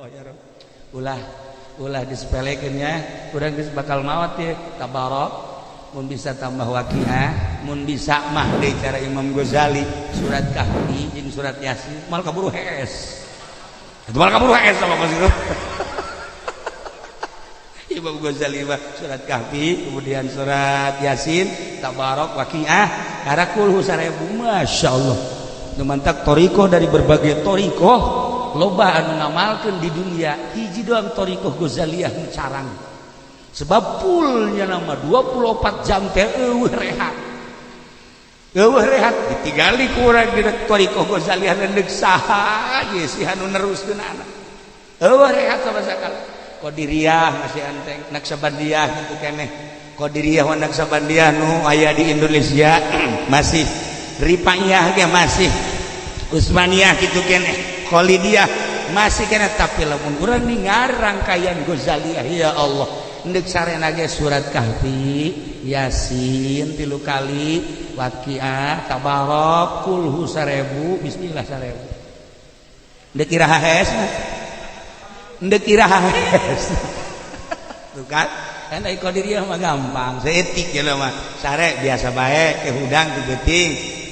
Allah ya Rabb. Ulah disepelekeun nya, urang geus bakal maot ya tabarok. Mun bisa tambah waqiah, mun bisa mah deui cara Imam Ghazali surat Kahfi jeung surat Yasin mal kaburu hees. Itu mal kaburu hees sama kositu. Imam Ghazali mah surat Kahfi, kemudian surat Yasin, tabarok, waqiah, karakul sarebu masyaallah. Nu mantak toriko dari berbagai toriko loba anu ngamalkeun di dunia hiji doang toriko Ghazaliyah nu carang. Sebab pulnya nama 24 jam teh eueuh rehat. Eueuh rehat ditinggali ku urang dina toriko Ghazaliyah neuk saha ge si anu neruskeun anak. Eueuh rehat sama sakali. Qadiriyah masih anteng Naqsabandiyah gitu keneh. Qadiriyah wa Naqsabandiyah nu aya di Indonesia masih Rifaiyah ge masih Utsmaniyah gitu keneh. Khalidiyah masih keneh tapi lamun urang ningal rangkaian Ghazaliyah ya Allah neuk sarena ge surat Kahfi, Yasin 3 kali, Waqiah, Tabarok, Kulhu 1000, Bismillah 1000. Deuk iraha heesna. Ndek iraha hees. Tuh kan? Kan ai Qadiriyah mah gampang, seetik ya mah. Sare biasa bae ke hudang di beuting,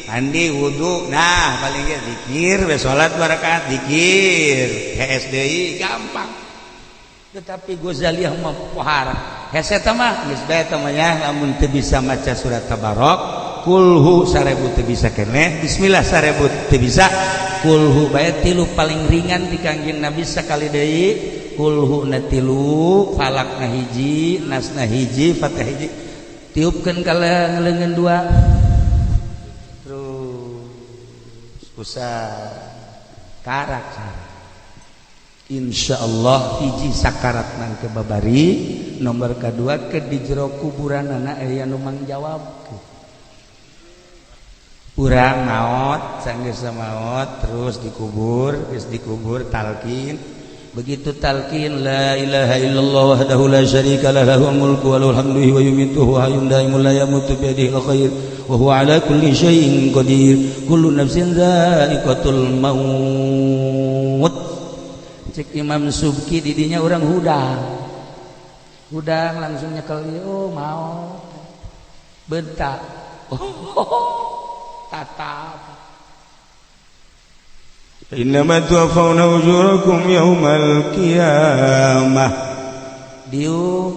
mandi wudu, nah paling ge zikir, we salat 2 rakaat zikir, hees deui gampang. Tetapi Ghazaliyah mah pohara. Hees eta mah geus bae eta mah nya lamun teu bisa maca surat Tabarok, Kulhu 1000 teu bisa keneh, Bismillah 1000 teu bisa. Kulhu bae 3 paling ringan di Kangjeng Nabi sakali deui. Kulhu na 3, falak na hiji, nas na hiji, fatihah hiji. Tiupkeun kala ngeleungeun 2. Terus usah karak. Insyaallah hiji sakarat nang kebabari, nomor kedua ke di jero kuburanana aya nu mangjawab. Urang maot, sanggeus maot terus dikubur, geus dikubur talqin. Begitu talqin la ilaha illallah wahdahu la syarika lah lahul mulku wa lahul hamdu wa yumiituhu wa hayyun daimul la yamutu bi yadihi al-khair wa huwa ala kulli syai'in qadir. Kullu nafsin dha'iqatul maut. Cek Imam Subki di dinya urang hudang langsung nyekel oh maot. Bentak. Tatap. Innama tuwaffawna ujurakum yaumal qiyamah. Diu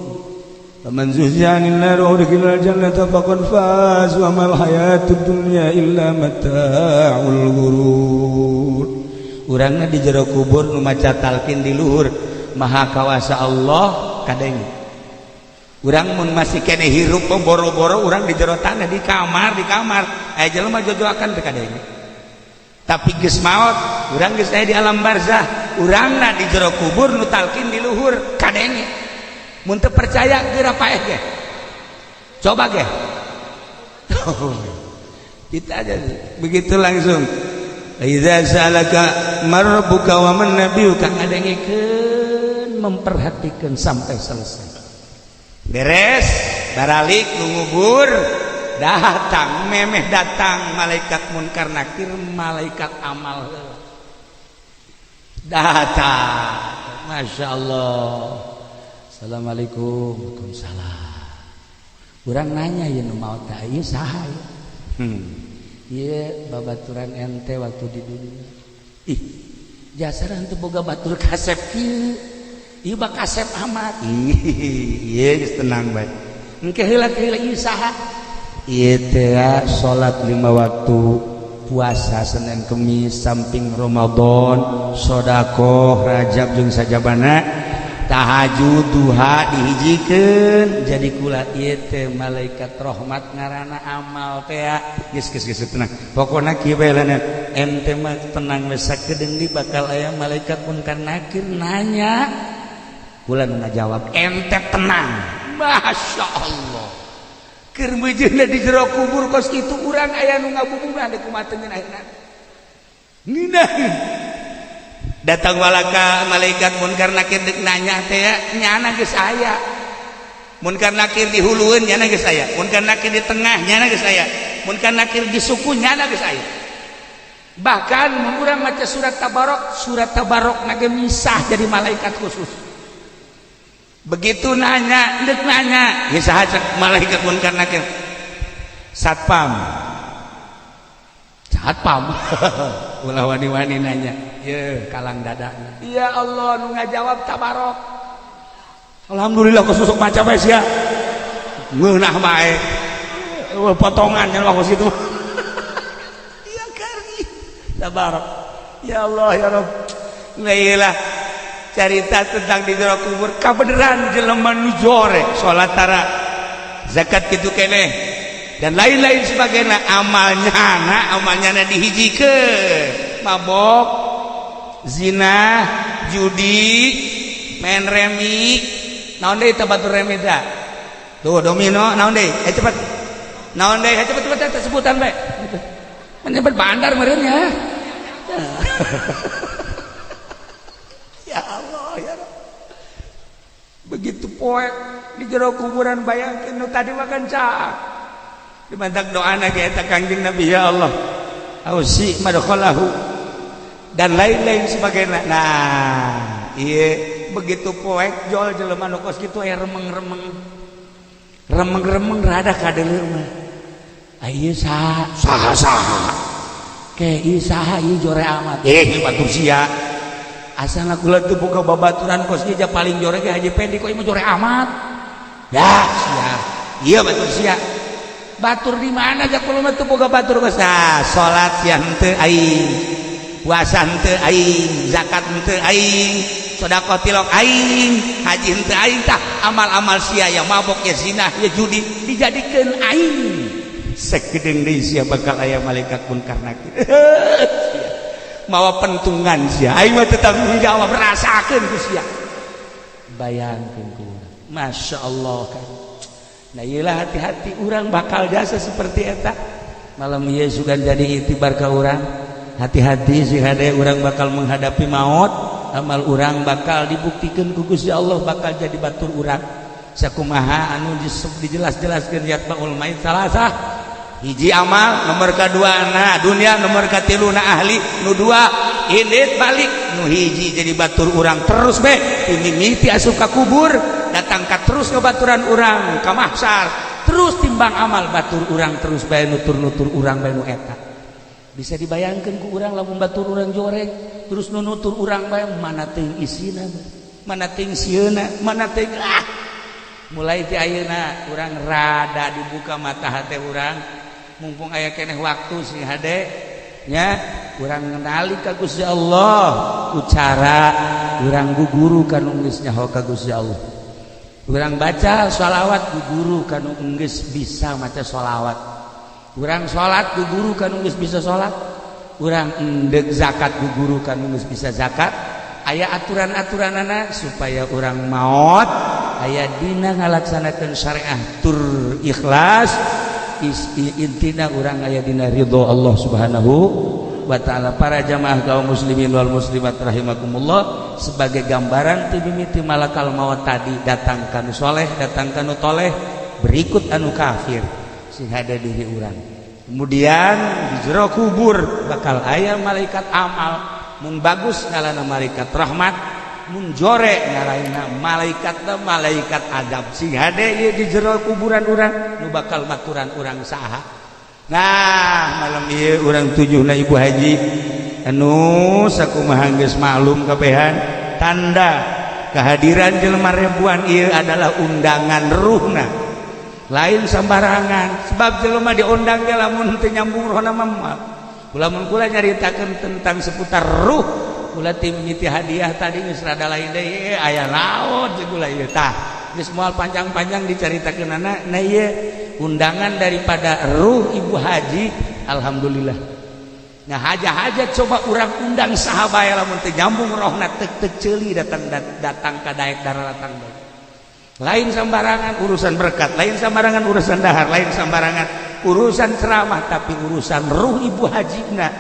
faman zuhziha 'anil nar wa udkhilal jannata faqad faz wa mal hayatud dunya illa mata'ul ghurur. Urangna di jero kubur nu maca talqin di luhur maha kawasa Allah kadeng. Urang mun masih kene hirup boro-boro urang di jero tanah di kamar aya jelema jojoakan teu kadenge. Tapi geus maot urang geus aya di alam barzah urangna di jero kubur nu talqin di luhur kadenge. Mun teu percaya geura paeh ge coba ge kita aja begitu langsung idza sa'alaka marbuka wa man nabiyuka ngadengekeun memperhatikan sampai selesai. Beres baralik ngubur datang memeh datang malaikat munkar nakir malaikat amal datang. Masya Allah. Assalamualaikum. Waalaikumsalam. Urang nanya ya nu maot teh ieu saha ya? Ieu babaturan ente waktu di dunia. Ih, jasaran teu boga batur kasep kieu. Ieu bak kasep amat. Ieu geus tenang bae. Engke heula ieu saha? Ieu teh salat 5 waktu, puasa Senin Kemis samping Ramadan, sedekah Rajab jeung sajabana, tahajud duha dihijikeun. Jadi kula ieu teh malaikat rahmat ngaranna amal teh geus tenang. Pokona kieu bae laneun ente mah tenang we sakedeung di bakal aya malaikat munkar nakir nanya. Kula nu ngajawab ente tenang. Masya Allah. Keur meujeunna di jero kubur kos kitu urang aya nu ngabubungna di kumaha teu ngeunahna. Ngeunaheun. Datang walaka malaikat munkar nakir deuk nanya teh nyana geus aya. Munkar nakir di hulueun nyana geus aya. Munkar nakir di tengah nyana geus aya. Munkar nakir di suku nyana geus aya. Bahkan mengurang maca surat tabarok nage misah jadi malaikat khusus. Begitu nanya, ndek nanya, ya saha malaikat munkar nakir. Satpam. Ulah wani-wani nanya. Ye, kalang dadana. Ya Allah nu ngajawab tabarok. Alhamdulillah kesusuk maca bae sia. Ngeunah bae. Potongan nya waktu situ. Iya kari. Tabarok. Ya Allah ya Rabb. Lailah cerita tentang di jero kubur kabeneran jelema nu jorek salat tara zakat kitu keneh dan lain-lain sebagainya amalnya dihijikeun mabok zina judi main remi naon deui teh batur remi teh tuh domino naon deui cepet naon deui cepet sebutan bae menyebut bandar meureun ya. Ya Allah ya Rabb. Begitu poek di jero kuburan bayangkeun nu tadi makan caak. Dimantak doana ge eta Kangjeng Nabi ya Allah. Ausi madkhalahu dan lain-lain sebagainya. Nah, ieu begitu poek jol jelema nu kos kitu aya remeng-remeng. Remeng-remeng rada kadeuleur mah. Ieu saha? Ke ieu saha ieu jore amat. Batur sia. Asana kula teu boga babaturan kos ieu paling jore ge Haji Pendi kok ieu mah jore amat. Ya, sia. Ieu batur sia. Batur di mana jak kula mah teu boga batur kos. Ah, salat sia henteu aing. Puasa henteu aing, zakat henteu aing, sedekah tilok aing, haji henteu aing tah amal-amal sia ya mabok ya zina ya judi dijadikeun aing. Sakedeung deui sia bakal aya malaikat munkar nakir. Mawa pentungan sia aing mah tetap menjawab rasakeun ku sia bayangkeun ku Masya Allah kan. Nah iyalah hati-hati urang bakal jasa seperti eta malam ieu sugan jadi itibar ka urang hati-hati sih hade urang bakal menghadapi maut amal urang bakal dibuktikan ku Gusti Allah bakal jadi batur urang sakumaha anu dijelas-jelaskeun yatbaul maut salasah hiji amal nomor kedua na dunia nomor katilu na ahli nu dua indit balik nu hiji jadi batur urang terus be mimiti asup ka kubur datang ka terus ke baturan urang ka mahsyar terus timbang amal batur urang terus bae nutur-nutur urang bae nu eta bisa dibayangkeun ku urang lamun batur urang joreng terus nu nutur urang bae mana teuing isina mana teuing sieuna mana teuing mulai ti ayeuna urang rada dibuka mata hate urang mumpung aya keneh waktu sih hade nya urang ngenali ka Gusti Allah ku cara urang guguru kanu geus nyaho ka Gusti Allah urang baca shalawat guguru kanu geus bisa maca shalawat urang salat guguru kanu geus bisa salat urang endeg zakat guguru kanu geus bisa zakat aya aturan-aturanana supaya urang maot aya dina ngalaksanakeun syariah tur ikhlas intina urang aya dina ridho Allah Subhanahu wa taala. Para jamaah kaum muslimin wal muslimat rahimakumullah, sebagai gambaran ti mimiti malakal maut tadi datang kanu soleh datang kanu toleh berikut anu kafir sing hade diri urang. Kemudian di jero kubur bakal aya malaikat amal mun bagus ngaranna malaikat rahmat mun jore ngaraina malaikat adab sing hade ieu di jero kuburan urang nu bakal maturan urang saha. Nah malam ieu urang tujuhna ibu haji anu sakumaha geus maklum kabehan tanda kehadiran jelema ribuan ieu adalah undangan ruhna lain sembarangan sebab jelema diundang ge lamun teu nyambung rohna mah lamun kula nyaritakeun tentang seputar ruh kula tim mimiti hadiah tadi geus rada lain deui aya naon jeung kula ieu tah geus moal panjang-panjang dicaritakeunana na ieu undangan daripada ruh ibu haji alhamdulillah. Nah haja-haja coba urang undang sahabat lamun teu nyambung rohna teu ceuli datang ka daek daratan bae. Lain sembarangan urusan berkat, lain sembarangan urusan dahar, lain sembarangan urusan ceramah, tapi urusan ruh ibu hajina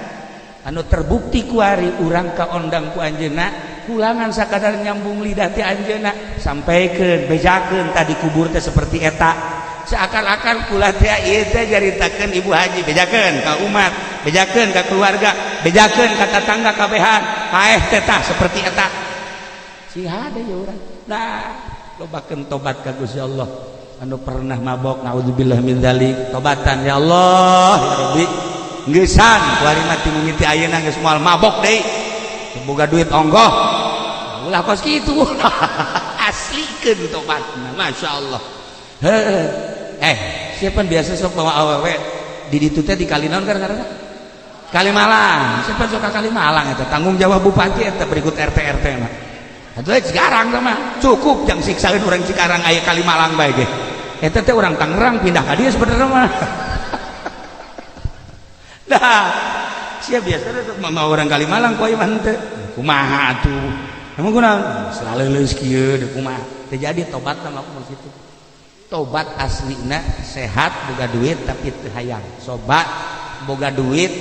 anu terbukti kuari urang kaondang ku anjeunna kulangan sakadar nyambung lidah ti anjeunna sampaikeun bejakeun tadi kubur teh seperti eta seakan-akan kula teh ieu teh jaritakeun ibu haji bejakeun ka umat bejakeun ka keluarga bejakeun ka tetangga kabehan kaeh tetah seperti eta si hade ya urang nah lobakeun tobat ka Gusti Allah anu pernah mabok naudzubillah min dzalik tobatan ya Allah ya Rabbi geussan kuari mati mimiti ayeuna geus moal mabok deui boga duit onggoh ulah kos kitu aslikeun tobatna masyaallah siapa biasa sok bawa awewe di ditu teh di Kalinaon kan karena Kalimalang siapa sok ka Kalimalang eta tanggung jawab bupati eta berikut RT RT na atuh Cikarang mah cukup jang siksaeun urang Cikarang aya Kalimalang bae ge eta teh urang Tangerang pindah ka dieu sebenarnya mah dah sia biasa sok mama urang Kalimalang ku ieu mah teh kumaha atuh emang kunaon saleuleus kieu deuk kumaha teh jadi tobat mah kitu tobat aslina sehat boga duit tapi teu hayang sobat boga duit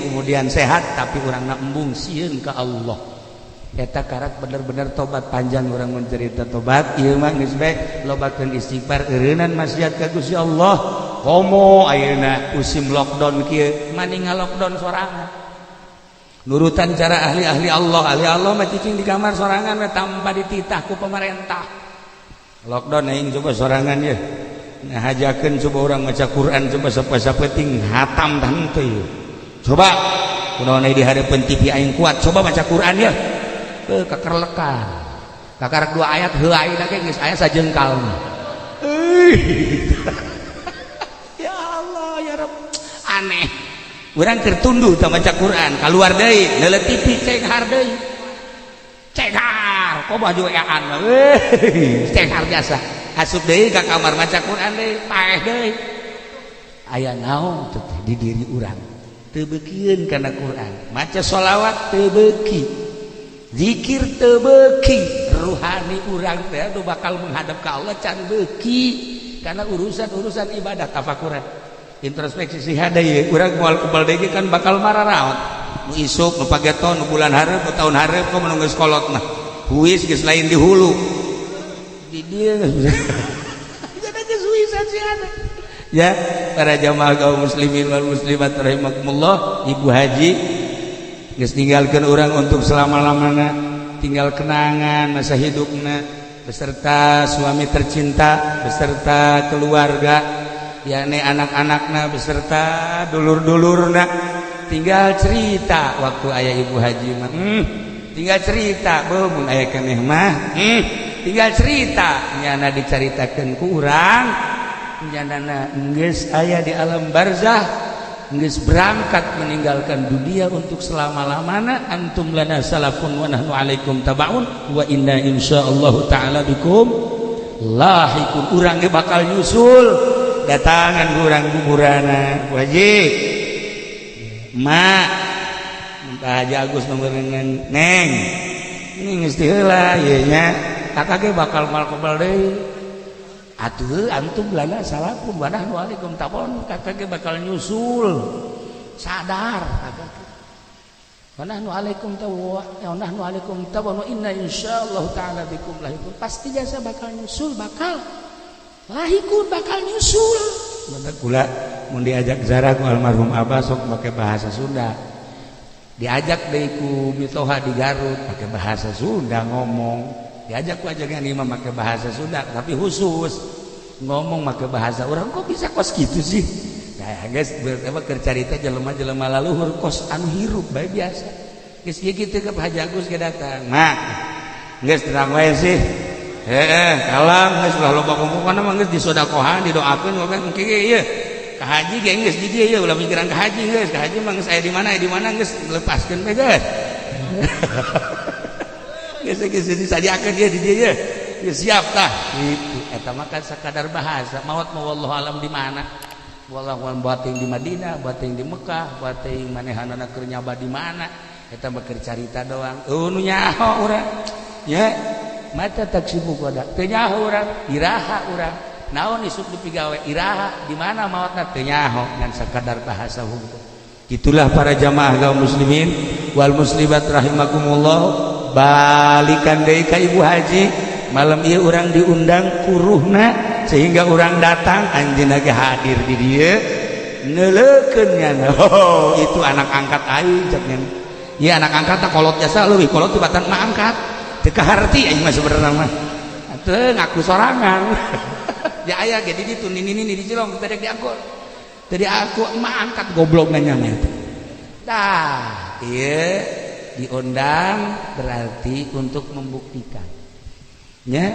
kemudian sehat tapi urangna embung sieun ka Allah eta karak bener-bener tobat panjang urang mencerita tobat ieu mah geus bae lobakeun istighfar eureunan maksiat ka Gusti Allah komo ayeuna musim lockdown kieu mani ngalockdown sorangan nurutan cara ahli Allah mah cicing di kamar sorangan tanpa dititah ku pemerintah lockdown aing coba sorangan ya ngahajakeun coba orang maca Quran coba sapeting hatam tah teu coba kunaon di hareupeun TV aing kuat coba maca Quran ya kakerlekan kakarek 2 ayat heula ayeuna ge geus aya sajengkal ya Allah ya Rabb aneh urang keur tunduh tah maca Quran kaluar deui leuleuh TV cek deui cekar kok baju eaan cekar biasa asup deui ka kamar maca Quran deui paeh deui aya naon teh di diri urang teu beukieun kana Quran maca sholawat teu beuki zikir teu beuki ruhani urang teh anu bakal menghadap ka Allah can beuki kana urusan ibadah tafakuran introspeksi si hade urang moal kebal deui kan bakal mararaot nu isuk nu pageton nu bulan hareup nu taun hareup kok menunggu kolot mah huis geus lain di hulu di dieu jadi geus huisan si ada ya para jamaah kaum muslimin wal muslimat rahimakumullah ibu haji geus ninggalkeun urang untuk selama-lamana tinggal kenangan masa hidupna beserta suami tercinta beserta keluarga yakni anak-anakna beserta dulur-dulurna tinggal cerita waktu ayah ibu haji mah tinggal cerita mun aya keneh mah tinggal cerita nyana dicaritakeun ku urang nyanana geus aya di alam barzah geus berangkat meninggalkan dunia untuk selama-lamana antum lana salafun wa nahnu alaikum tabaun wa inna insyaallah taala bikum lahikun urang ge bakal nyusul datangan urang kuburana wajib mak minta Haji Agus nomorkeun neng ini geus teu heula ieu nya kakak ge bakal mal kebal deui atuh antum lana salapun wa nahnu alaikum tabon kakak ge bakal nyusul sadar kakak wa nahnu alaikum tabon wa nahnu alaikum tabon wa inna insyaallah taala bikum lahikun pasti jasa bakal nyusul bakal lahikun bakal nyusul bener kula mun diajak ziarah ku almarhum Abah sok make bahasa Sunda diajak deui ku mitoha di Garut pakai bahasa Sunda ngomong diajak ku ajakan imam pakai bahasa Sunda tapi khusus ngomong pakai bahasa urang kok bisa kos gitu sih ya guys apa keur carita jelema-jelema laluhur kos anu hirup bae biasa geus ieu kitu ke Haji Agus ge datang mak geus terang wae sih kalam geus ulah loba kumpulna mah geus disodakohan didoakeun engke ieu ka haji ge geus di dieu ulah mikiran ka haji geus ka haji mah geus aya di mana geus lepaskeun we geus geus disadiakeun dia di dieu geus siap tah kitu eta mah kan sakadar bahasa maot mah wallahu alam di mana wallahu alam buat yang di Madinah buat yang di Mekah buat yang manehanana keur nyaba di mana eta mah keur carita doang nu nyaho urang ya mata taksibu koda teu nyaho urang iraha urang naon isuk dipigawe iraha di mana maotna teu nyaho ngan sakadar bahasa hukum itulah para jamaah kaum muslimin wal muslimat rahimakumullah balikan deui ka ibu haji malam ieu urang diundang kuruhna sehingga urang datang anjeunna ge hadir di dieu neulekeun nya. Oh, itu anak angkat aing cek nya. Ieu anak angkat teh kolot jasa leuwih kolot tibatan mah angkat. Teu kaharti aing mah sebenarnya mah. Atuh ngaku sorangan. Ya aya ge di ditu nini di Cilong teh diangkut. Tadi aku mah angkat goblok nanya teh. Dah, ieu diundang berarti untuk membuktikan. Nya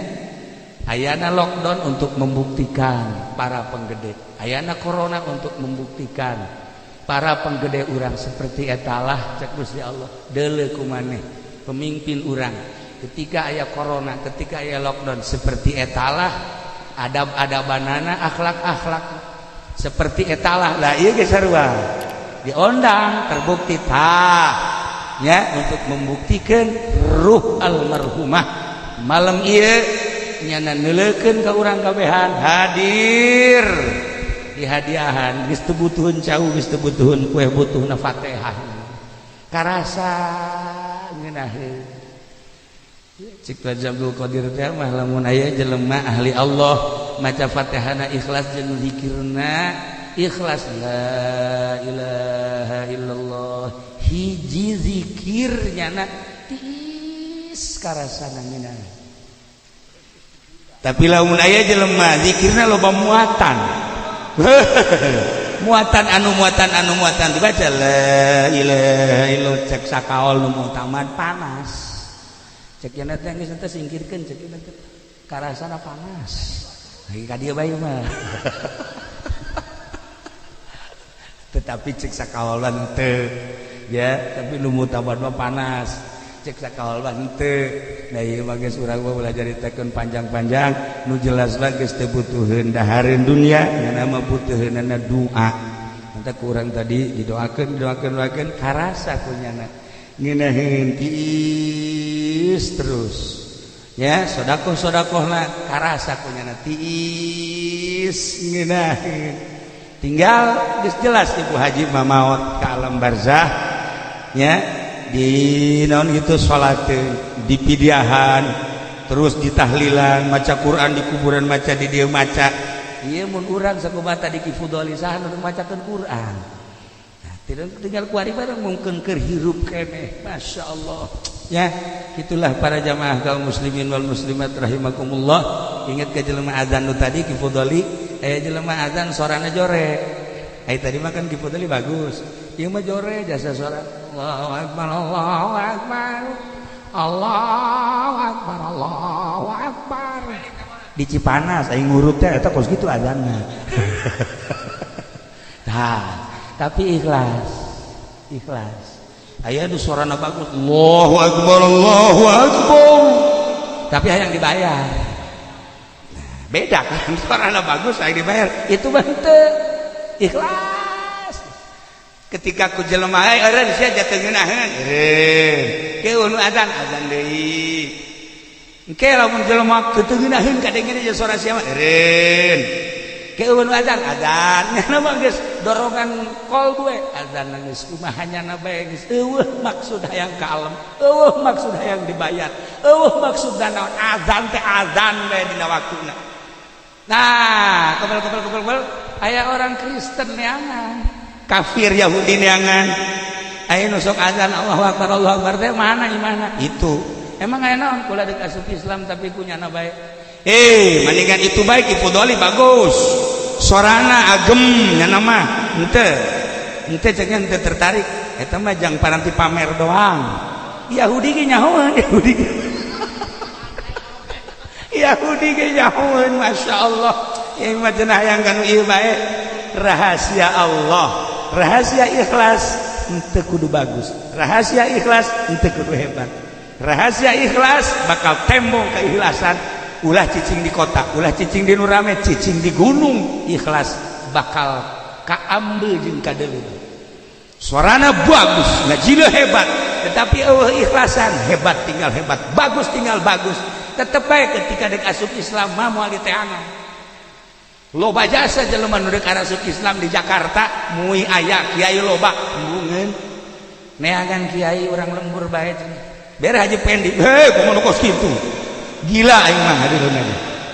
ayana lockdown untuk membuktikan para penggede, ayana corona untuk membuktikan para penggede urang seperti etalah cek Gusti Allah deuleu kumaneh pemimpin urang ketika aya corona, ketika aya lockdown seperti etalah adab-adabanana, akhlak-akhlak seperti etalah. Lah ieu ge sarua diundang terbukti ya untuk membuktikan ruh almarhumah malam ieu nyana neulekeun ka urang kabehan hadir di hadiahan geus teu butuhun cau geus teu butuhun kue butuhna Fatihah karasa ngeunaheun cik Raja Abdul Qadir teh mah lamun aya jelema ahli Allah maca Fatihahna ikhlas jeung zikirna ikhlas la ilaha illallah hiji zikir nyana tiis karasana ngeunaheun. Tapi lamun aya jelema zikirna loba muatan. muatan dibaca la ilaha illallah cek sakaol nu mutamad panas. Cek cenah teh geus teh singkirkeun cek cenah teh karasana panas. Lagi ka dieu bae mah. Tetapi cek sakaolan teu ya, tapi nu mutamad mah panas. Cek sakaol henteu. Da ieu mah geus urang mah belajar ditekeun panjang-panjang nu jelas mah geus teu butuheun dahareun dunya nyana mah butuheunana doa. Anta ku urang tadi didoakeun karasa ku nyana ngeunaheun tiis terus. Ya, sedekah-sedekahna karasa ku nyana tiis ngeunaheun. Tinggal geus jelas Ibu Haji mah maot ka alam barzah ya. Di naon gitu salat di pidiahan terus di tahlilan maca Quran di kuburan maca di dieu maca ieu mun urang sakubata di Kifudoli saha nu macakeun Quran. Nah, tinggal kuari bareng mungkin keur hirup keneh masyaallah ya. Itulah para jamaah kaum muslimin wal muslimat rahimakumullah. Ingat ke jelema azan nu tadi Kifudoli aya jelema azan sorana jore. Ai tadi mah kan Kifudoli bagus. Ieu mah jore jasa suara Allahu Akbar, Allahu Akbar, Allahu Akbar, Allahu Akbar. Di Cipanas, aing ngurut teh eta kos gitu azanna. Nah, tapi ikhlas. Aya nu suarana bagus, Allahu Akbar, Allahu Akbar. Tapi hayang dibayar. Nah, beda kan suarana bagus hayang dibayar. Itu mah teu ikhlas. Ketika ku jelema eureun sia jatuh ngeunaheun eureun keun azan deui engke lamun jelema teu ngeunaheun kadenge jeung suara sia mah eureun keun azan nya mah geus dorongan kol gue azan geus kumahanya bae geus eueuh maksud hayang kalem eueuh maksud hayang dibayar eueuh maksud naon azan teh azan bae dina waktuna. Nah kebal aya orang Kristen neangan kafir Yahudi neangan aya nu sok azan Allahu Akbar teh mana imana itu emang aya naon kula deuk asup Islam tapi kunyana bae mendingan itu baik Kifudoli bagus sorana agem nya mah henteu cenah henteu tertarik eta mah jang paranti pamer doang. Yahudi ge nyahoan Yahudi ge nyahoan masyaallah ieu mah cenah hayang kanu ieu bae rahasia Allah. Rahasia ikhlas henteu kudu bagus, rahasia ikhlas henteu kudu hebat. Rahasia ikhlas bakal tembong keikhlasan ulah cicing di kota, ulah cicing di nu rame, cicing di gunung ikhlas bakal kaambeul jeung kadeuleu. Suarana bagus, ngajina hebat, tetapi eueuh ikhlasan hebat tinggal hebat, bagus tinggal bagus. Tetep bae ketika deuk asup Islam mah moal diteangan. Loba jasa jelema nu deuk arasuk Islam di Jakarta muih aya kiai loba embungeun neangan kiai urang lembur bae bere Haji Pendi kumaha nu kos kitu gila aing mah hadireun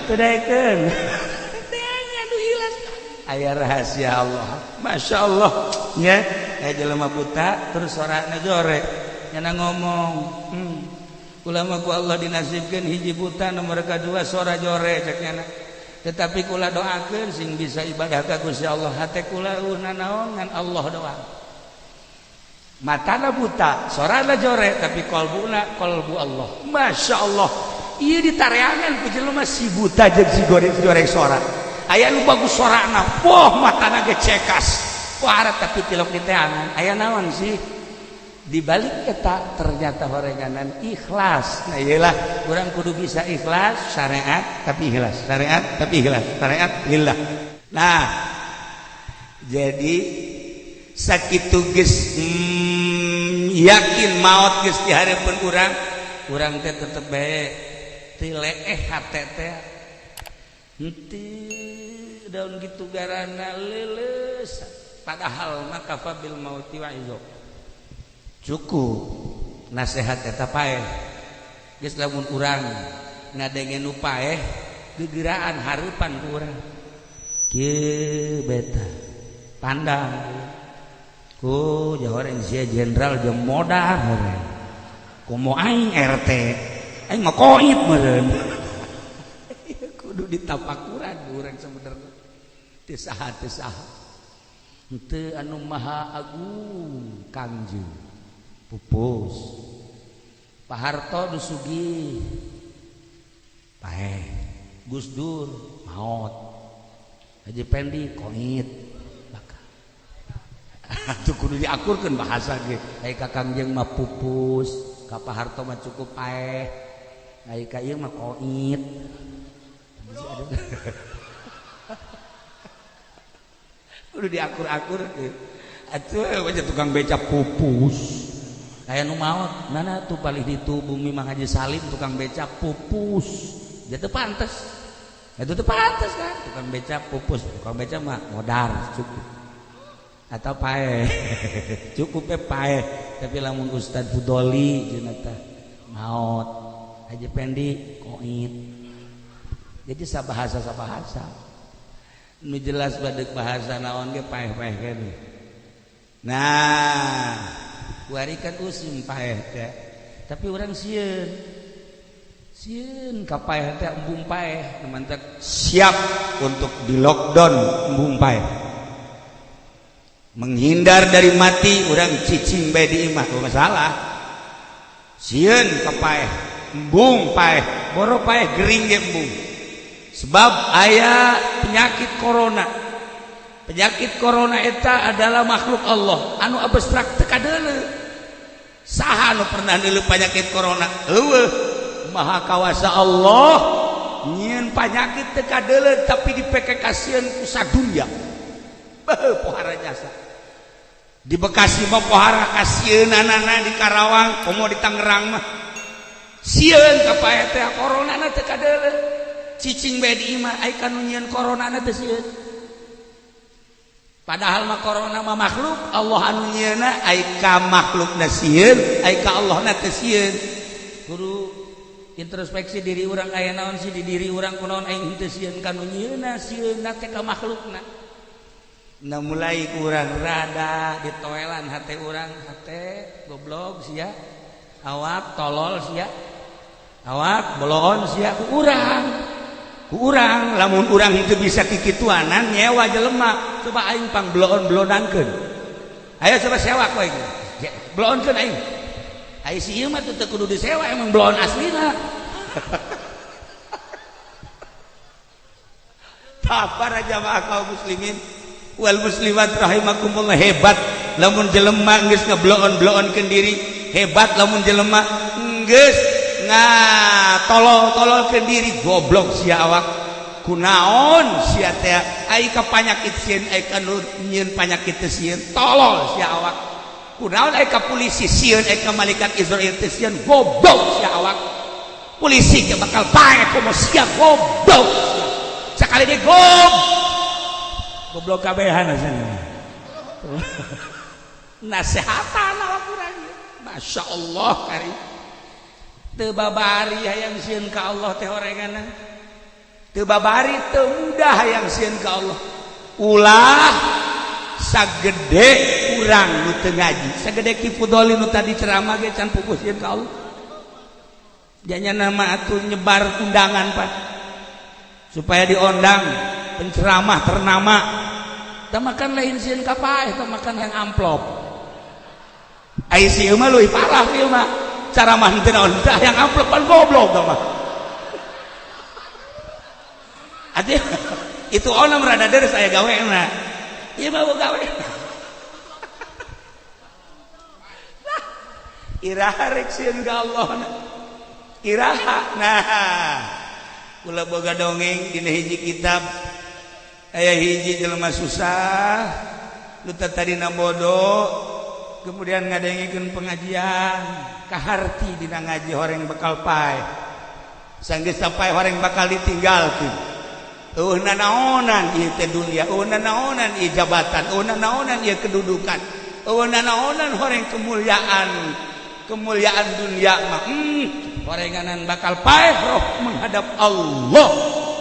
teu daekeun neangan nu ilas aya rahasia Allah. Masya Allah ya, jelema buta terus sorana jore nyana ngomong ulama ku Allah dinasibkeun hiji buta nomor kadua sora jore cek nyana. Tetapi kula doakeun sing bisa ibadah ka Gusti Allah hate kula naon ngan Allah doang. Matana buta, sorana jore tapi qalbuna qalbu Allah. Masya Allah. Ieu ditareangan ku jelema si buta jeung si jore sora. Aya nu bagus sorana, poh matana ge cekas. Wah tapi tilok diteangan. Aya naon sih? Di balik eta ternyata horenganan ikhlas. Nah iyalah urang kudu bisa ikhlas syariat tapi ikhlas, syariat tapi ikhlas, syariat lillah. Nah jadi sakitu geus yakin maot geus di hareupeun urang teh tetep bae teu leeh hate teh henteu daun gitu garana leuleus padahal maka fabil mauti wa izo cukup nasihat eta paeh geus lamun urang ngadengen nu paeh gegeraan hareupan ku urang kieu beta pandang ku jahoreng sia jenderal jeung modal horeng kumo aing RT aing mah koit meureun kudu ditapakuran urang sabenerna teu saha henteu anu maha agung Kangjeng pupus Pak Harto dusugi paeh Gus Dur maot Haji Pendi koit bakal atuh kudu diakurkeun bahasa ge ai ka Kangjeng mah pupus ka Pak Harto mah cukup paeh ai ka ieu mah koit kudu diakur-akur atuh baca tukang beca pupus aya nu maot mana tuh palih ditu bumi Mang Haji Salim tukang beca pupus dia teu pantes itu teu pantes kan tukang beca pupus tukang beca mah modar cukup atau paeh cukup paeh tapi lamun Ustad Fudoli cenah teh maot Haji Pendi koit jadi sabahasa nu jelas badek bahasa naon ge paeh-paeh keneh nah warikan usim paeh teh tapi urang sieun ka paeh teh embung paeh mantep siap untuk di lockdown embung paeh menghindar dari mati urang cicing bae di imah teu masalah sieun ka paeh embung paeh boro paeh gering ge embung sebab aya penyakit corona eta adalah makhluk Allah anu abstrak teu kadeuleu saha anu pernah deuleu penyakit corona eueuh maha kawasa Allah nyieun penyakit teu kadeuleu tapi dipeke kasieun ku sadunya beuh pohara jasa di Bekasi mah pohara kasieunanana di Karawang komo di Tangerang mah sieun ka paeh teh corona teu kadeuleu cicing bae di imah ai kanu nyieun corona teh sieun padahal mah corona mah makhluk Allah anu nyieunna ai ka makhlukna sieun ai ka Allahna teh sieun kudu introspeksi diri urang aya naon sih di diri urang kunaon aing teu sieun kanu nyieunna sieunna teh ka makhlukna na mulai urang rada ditoelan hate urang hate goblok sia awak tolol sia awak boloon sia ku urang lamun urang itu bisa kikituanan nyewa jelema coba aing pang bloon-bloonankeun ayo coba sewa kowe bloonkeun aing ai si ieu mah teu kudu disewa emang bloon aslina para jamaah kaum muslimin wal muslimat rahimakumullah hebat lamun jelema geus ngebloon-bloonkeun diri hebat lamun jelema geus tolol-tololkeun diri goblok sia awak kunaon sia teh ai ka panyakit sieun ai ka nyieun panyakit teh sieun tolol sia awak kunaon ai ka polisi sieun ai ka malaikat Israil teh sieun goblok sia awak polisi ge bakal paeh komo sia goblok sakali dia goblok kabehan cenah nasehatan awak urang Masya Allah kari teu babari hayang sieun ka Allah teh horenganna teu babari teu mudah hayang sieun ka Allah ulah sagede urang nu teu ngaji sagede Ki Fudoli nu tadi ceramah ge can pupusieun ka Allah janya nama atuh nyebar undangan Pak supaya diondang penceramah ternama teu makan lain sieun ka paeh teu makan yang amplop ai si mah leuwih parah ieu mah ceramah teu naon yang amplop pan goblok tah mah atuh itu orang rada deres saya gawena ieu mah gawe iraha rek sieun ka Allah iraha nah kula boga dongeng dina hiji kitab aya hiji jelema susah nu tadina bodoh kemudian ngadengikeun pengajian kaharti dina ngaji horeng bakal paeh sanggeus sampai horeng bakal ditinggalkeun nanaonan ieu teh dunia nanaonan ieu jabatan nanaonan ieu kedudukan nanaonan horeng kemuliaan dunia mah horenganan bakal paeh roh menghadap Allah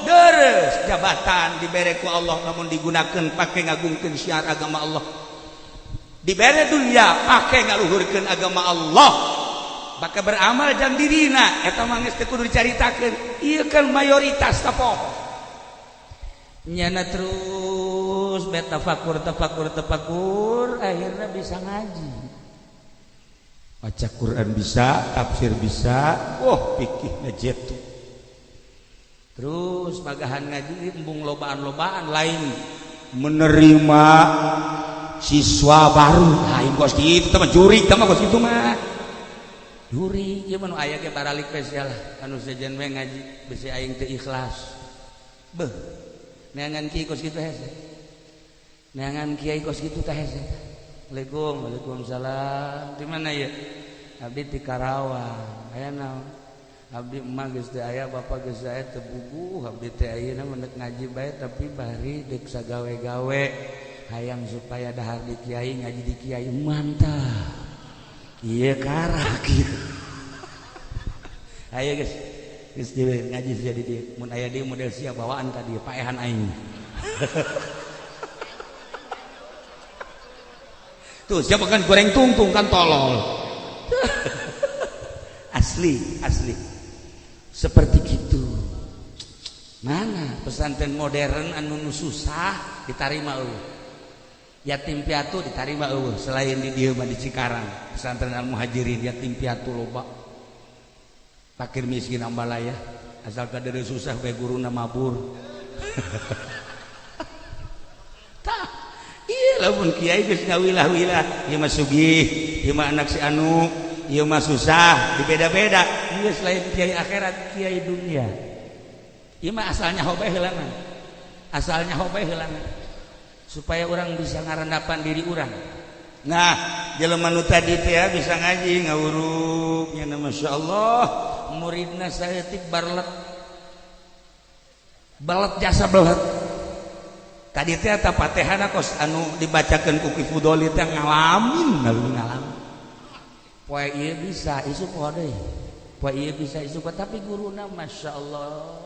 deres jabatan dibere ku Allah namun digunakeun pake ngagungkeun syiar agama Allah dibere dunia pake ngaluhurkeun agama Allah bakal beramal jang dirina eta mah geus teu kudu dicaritakeun ieu kan mayoritas tapoh nyana terus tafakur akhirnya bisa ngaji baca Quran bisa tafsir bisa pikih najetu terus magahan ngaji embung lobaan lain menerima siswa baru lain kos itu mah juri mah kos itu mah juri ieu mah nu aya ge baralik spesial anu sejen we ngaji bisi aing teu ikhlas beuh neangan kiai kos kitu hese neangan kiai kos kitu teh hese Waalaikumsalam di mana ya abdi di Karawang aya naon abdi emah geus teu aya bapak geus aya teu bubuh abdi teh ayeuna mendek ngaji bae tapi bari deuk sagawe-gawe hayang supaya dahar di kiai ngaji di kiai mantap ieu karak kieu aya geus geus dieu ngaji jadi dieu mun aya dieu model sia bawaan ka dieu paehan aing tuh siapa kan goreng tungtung kan tolol asli seperti gitu mana pesantren modern anu susah ditarima eueuh yatim piatu ditarima eueuh selain di dieu mah di Cikarang pesantren Al Muhajirin yatim piatu loba fakir miskin ambalaya asal kadere susah bae guruna mabur tah ieu lamun kiai geus ngawilah-wilah ieu mah sugih ieu mah anak si anu ieu mah susah dibeda-beda ieu selain kiai akhirat kiai dunia ieu mah asalnya hobeh heulangan supaya orang bisa ngarendapan diri orang nah jelema nu tadi teh bisa ngaji ngawuruk nya masyaallah muridna saeutik balet jasa belet tadi teh eta Fatihahna kos anu dibacakeun ku Ki Fudoli teh ngalamin poe ieu bisa isuk poe deui poe ieu bisa isuk tapi guruna masyaallah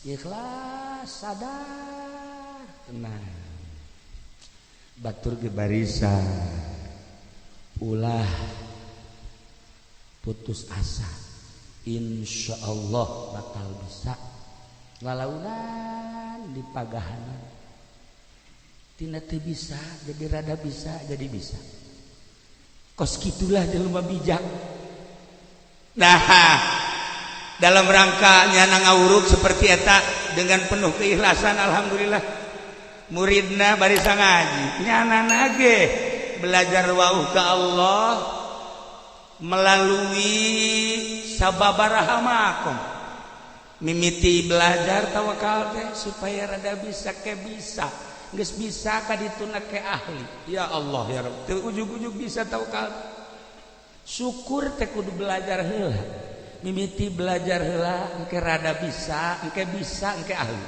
ikhlas sadar tenang batur ge barisan ulah putus asa insyaallah bakal bisa walaunan di pagahanan tina teu bisa jadi rada bisa jadi bisa kos kitulah jelema bijak nah dalam rangka nyana ngawuruk seperti eta dengan penuh keikhlasan alhamdulillah muridna barisa ngaji nyana ge belajar wauh ka Allah melalui sababaraha makom mimiti belajar tawakal teh supaya rada bisa ke bisa geus bisa ka dituna ke ahli ya Allah ya Rabb teu ujug-ujug bisa tawakal syukur teh kudu belajar heula mimiti belajar heula engke rada bisa engke ahli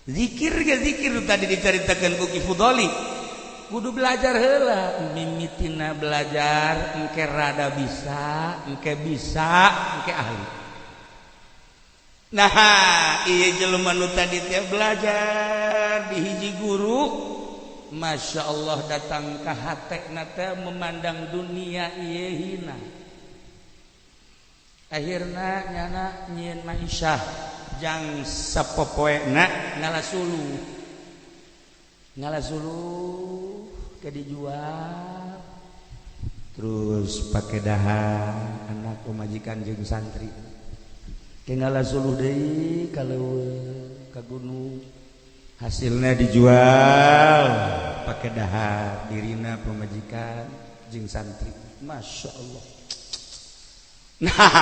zikir ge zikir tadi dicaritakeun ku Ki Fudoli kudu belajar heula mimitina belajar engke rada bisa engke ahli nah ieu jelema nu tadi teh belajar di hiji guru, Masya Allah datang ka hatekna teh memandang dunia ieu hina. Akhirna nyana nyieun Aisyah jang sapopoena ngalasuluh ke dijual. Terus pakai dahar anak pemajikan jeung santri. Ke ngalasuluh deui ka gunung. Hasilnya dijual pakai dahar dirina pemajikan jeung santri. Masya Allah. Nah,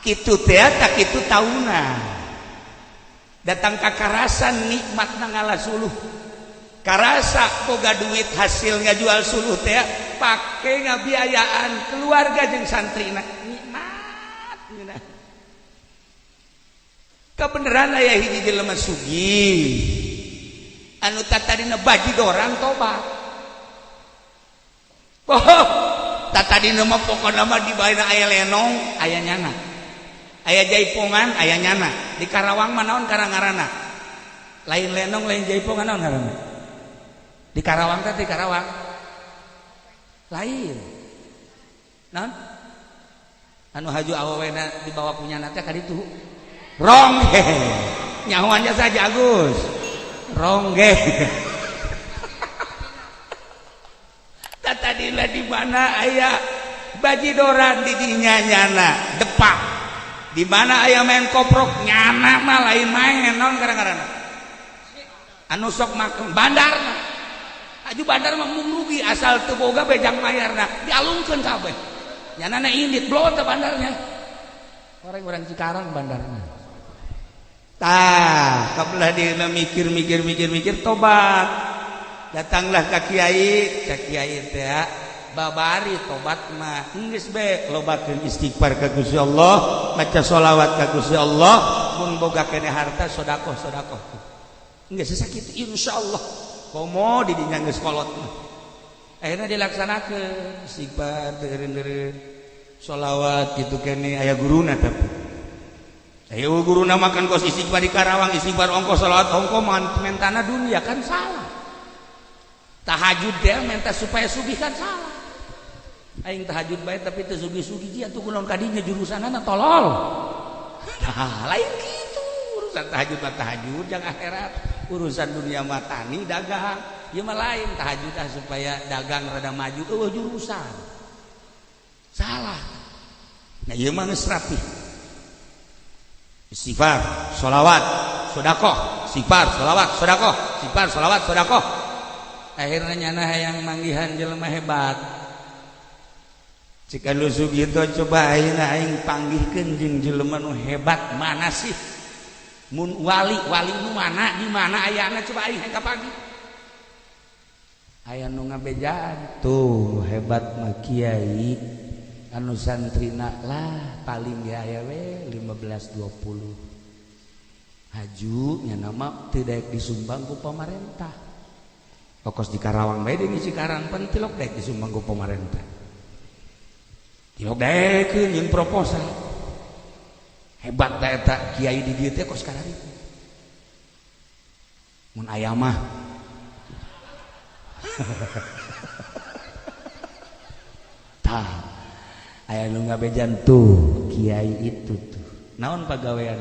kitu teh tak kitu tauna. Datang ka karasan nikmatna ngalasuluh. Karasa boga duit hasil ngajual suluh teh pake ngabiayaan keluarga jeung santrina. Nikmat geuna. Kebeneran aya hiji jelema sugih anu tatadina baji dorang tobat. Oh, tatadina mah pokona mah di baeuna aya lenong, aya nyana. Aya jaipongan, aya nyana. Di Karawang mah naon karangarana? Lain lenong, lain jaipongan naon ngaranna? Di Karawang teh di Karawang. Lain. Naon? Anu haju awewena dibawa punyana teh ka ditu. Rongge nyahuannya saja Agus rongge tatadina di mana aya bajidoran di dinya nyana depak di mana aya main koprok nyana mah lain main naon kadang-kadang anu sok makan bandarna aju bandar mah mung rugi asal teu boga bejang mayarna dialungkeun kabeh nyanana indit blot teh bandarnya orang Cikarang bandarna. Tah, kabelah dia mikir tobat. Datanglah ka kiai teh babari tobat mah geus bae lobakeun istighfar ka Gusti Allah, maca sholawat ka Gusti Allah, mun boga keneh harta sedekah. Geus sakitu insyaallah. Komo di dinya geus kolot mah. Akhirna dilaksanakeun istighfar deureun-deureun sholawat kitu keneh aya guruna tapi ayo guru namakan kos istighfar di Karawang istighfar ongkos salawat ongkos mentana dunia kan salah. Tahajud dia minta supaya sugih kan salah. Aing tahajud bae tapi teu sugih-sugih dia tuh kunaon kadinya jurusanana tolol. Nah, lain gitu urusan tahajud mah tahajud jang akhirat. Urusan dunia mah tani dagang. Ieu mah lain tahajud supaya dagang rada maju eueuh jurusan. Salah. Nah ieu mah geus rapih. Istighfar, sholawat, sedekah, istighfar, sholawat, sedekah, istighfar, sholawat, sedekah. Akhirnya nyana hayang manggihan jelema hebat. Cika lu sugito coba aing panggihkeun jeung jelema nu hebat mana sih? Mun wali nu mana di mana ayana coba aing hayang kapanggih. Aya nu ngabejaan tuh hebat mah kiai anu santrina lah paling ya aya we 15-20 haju nya nama teu daek disumbang ku pamarentah pokos di Karawang bae di Cikarang pan tilok daek disumbang ku pamarentah tilok daekeun nyeun proposal hebat da eta kiai di dieu teh kos karariku mun aya mah tah aya nu ngabejan tuh kiai itu tuh naon pagawean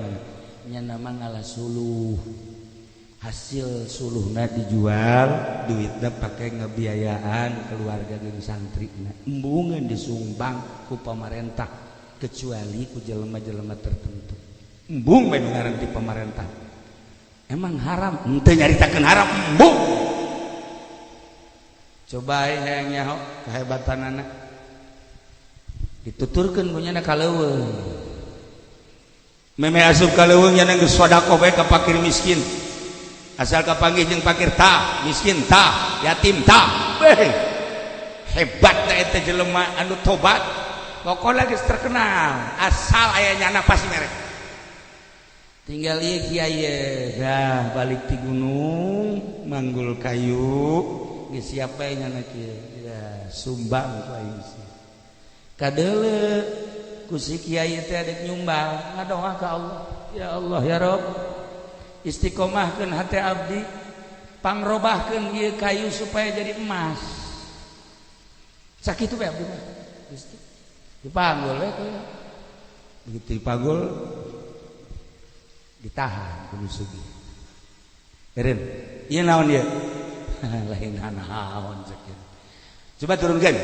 nya nama ngalasuluh hasil suluhna dijual duitna pake ngebiayaan keluarga jeung santrina embungeun disumbang ku pamarentah kecuali ku jelema-jelema tertentu embung bae nu ngaran ti pamarentah emang haram henteu nyaritakeun haram embung coba hayang nyaho kehebatanana dituturkeun punyana kaleuweung meme asup kaleuweung nya geus sedekah bae ka fakir miskin asal kapanggih jeung fakir tah miskin tah yatim tah beh hebat da eta jelema anu tobat pokona geus terkenal asal aya nyana pasti mere tinggal ieu kiai dah balik ti gunung manggul kayu geus siap bae nyana kieu ya sumbang ku aing kadeule ku si kiai teh adek nyumbang ngadoa ka Allah ya Allah ya Rabb istiqomahkeun hati abdi pangrobahkeun ieu kayu supaya jadi emas sakitu bae abdi mah dipanggul we begitu dipanggul ditahan kudu sugih eureun ieu naon ieu lain naon sakitu coba turunkan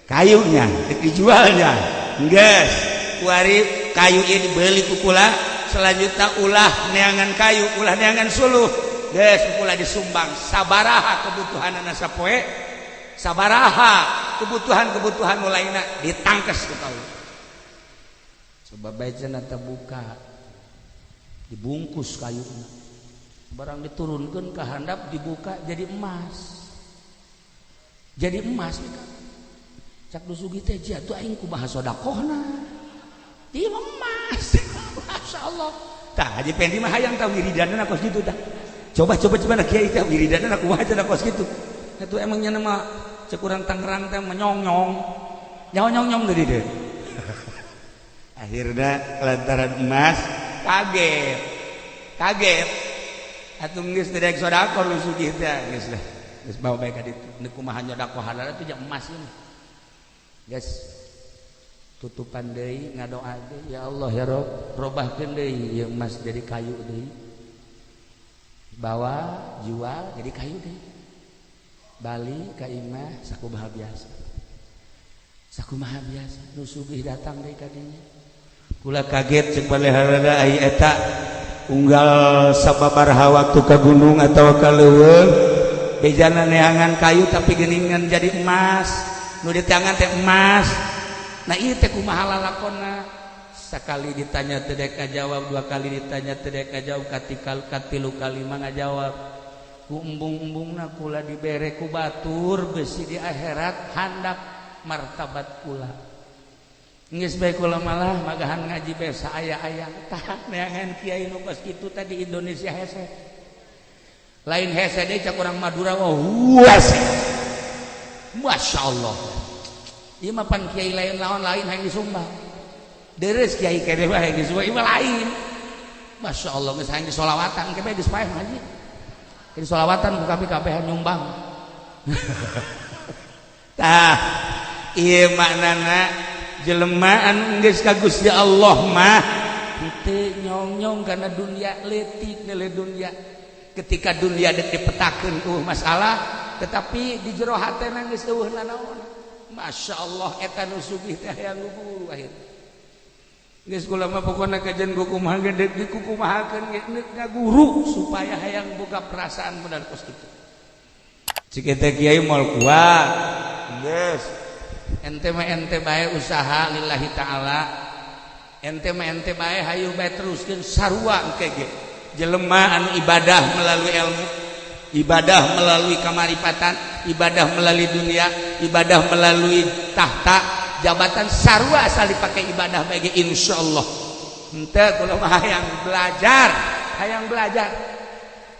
kayunya dijualnya geus kuari kayu ieu dibeli ku kula selanjutnya ulah neangan kayu ulah neangan suluh geus kula disumbang sabaraha kebutuhanna sapoe sabaraha kebutuhan lainna ditangkes ku kaula coba baejeuna terbuka dibungkus kayuna barang diturunkeun ka handap dibuka jadi emas cak dusugi teh jatuh aing kumaha sedekahna ieu emas masyaallah tah Haji Pendi mah hayang tah wiridanna kos kitu tah coba nak kiai teh wiridanna kumaha cenah kos kitu atuh emangnya nama cek urang Tangerang teh menyong-nyong nyong-nyong deui deh akhirna lantaran emas kaget atuh geus dedek sedekah lu sugih teh geus lah geus bawa bae ka ditu nu kumaha nyodakohanna teh emas ieu guys tutupan deui ngadoa deui ya Allah ya Rob robahkeun deui ieu emas jadi kayu deui bawa jual jadi kayu deui bali ka imah sakumaha biasa nu sugih datang deui ka dinya kula kaget ceuk baleharana ai eta unggal sababaraha waktu ka gunung atawa ka leuweung bejana neangan kayu tapi geuningan jadi emas nu diteangan teh emas nah ieu teh kumaha lalakonna sakali ditanya teu dek ngajawab dua kali ditanya teu dek ngajawab katilu kali mah ngajawab ku embung-embungna kula dibere ku batur besi di akhirat handap martabat kula geus bae kula malah magahan ngaji bae saaya-aya tah neangan kiai nu kos kitu tadi Indonesia hese lain hese deui cak urang Madura wah huas masyaallah ieu mah pan kiai lain lawan lain hayang disumbang deres kiai kene mah hayang disumbang ieu mah lain masyaallah geus hayang disolawatan ke bae geus paeh ngaji ke disolawatan ku kabeh nyumbang tah ieu maknana jelema anu geus ka Gusti Allah mah teu nyong-nyong kana dunia leutik nele dunia ketika dunia dek dipetakeun masalah tetapi di jero hatena geus eueuhna naon masyaallah eta nu sugih teh hayang guru akhir geus kula mah pokona kajian kumaha ge deuk dikukumahakeun ge ngaguru supaya hayang boga perasaan bener kos kitu cik eta kiai moal kuat geus ente bae usaha lillahi ta'ala ente bae hayu bae teruskeun sarua engke ge jelema anu ibadah melalui ilmu ibadah melalui kamaripatan ibadah melalui dunia ibadah melalui tahta jabatan sarua asal dipake ibadah bae ge insyaallah henteu kula mah hayang belajar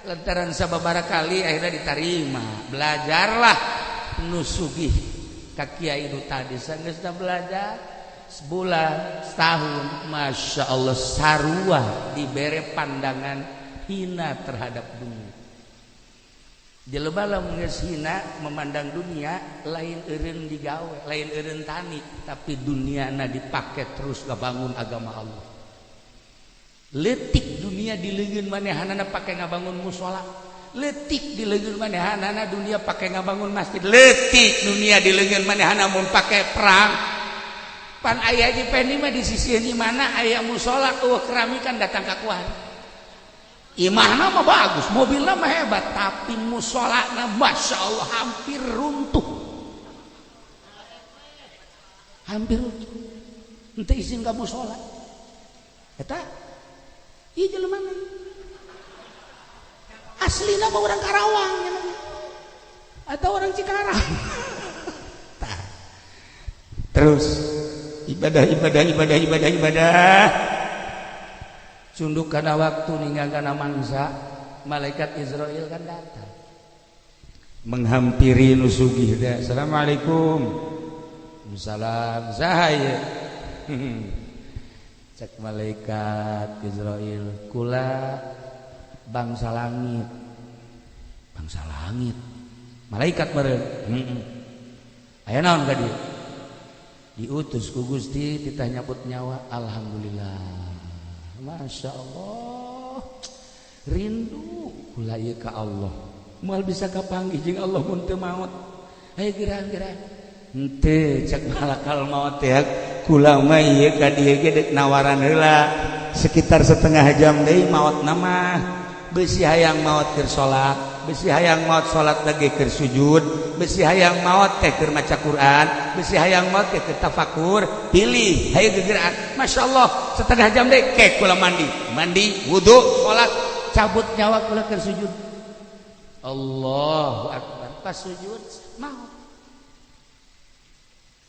lantaran sababaraha kali akhirnya diterima belajarlah nu sugih ka kiai nu tadi sageusna belajar sebulan setahun masya Allah sarua dibere pandangan hina terhadap dunia jelema lamun geus hina memandang dunia lain eureun digawe lain eureun tani tapi duniana dipake terus ngabangun agama Allah leutik dunia di leungeun manehanana pake ngabangun mushola letik di leungeun manehanana dunia pake ngabangun masjid letik dunia di leungeun manehana mun pake perang pan aya di Pendi mah di sisi di mana aya mushola keramikan datang ka kuan imahna mah bagus mobilna mah hebat tapi musholana masya Allah hampir runtuh henteu izin ka mushola eta ieu jelema aslina mah orang Karawang atau orang Cikarang terus ibadah cunduk kana waktu ninggangana mangsa malaikat Israel kan datang menghampiri nu sugih teh assalamualaikum salam sahaya cek malaikat Israel kula bangsa langit malaikat meureun aya naon ka dieu diutus ku Gusti titah nyabut nyawa alhamdulillah masya Allah rindu kula ieu ka Allah moal bisa kapanggih jeung Allah mun teu maot aya gerang-gerang henteu cek malakal maut teh kula mah ieu ka dieu ge deuk nawaran heula sekitar setengah jam deui maotna mah beusi hayang maot keur salat beusi hayang maot salat lagi keur sujud beusi hayang maot teh keur maca Quran beusi hayang maot teh keur tafakur pilih hayu gegeraan masyaallah setengah jam deui ke kula mandi wudu salat cabut nyawa kula keur sujud Allahu akbar pas sujud maot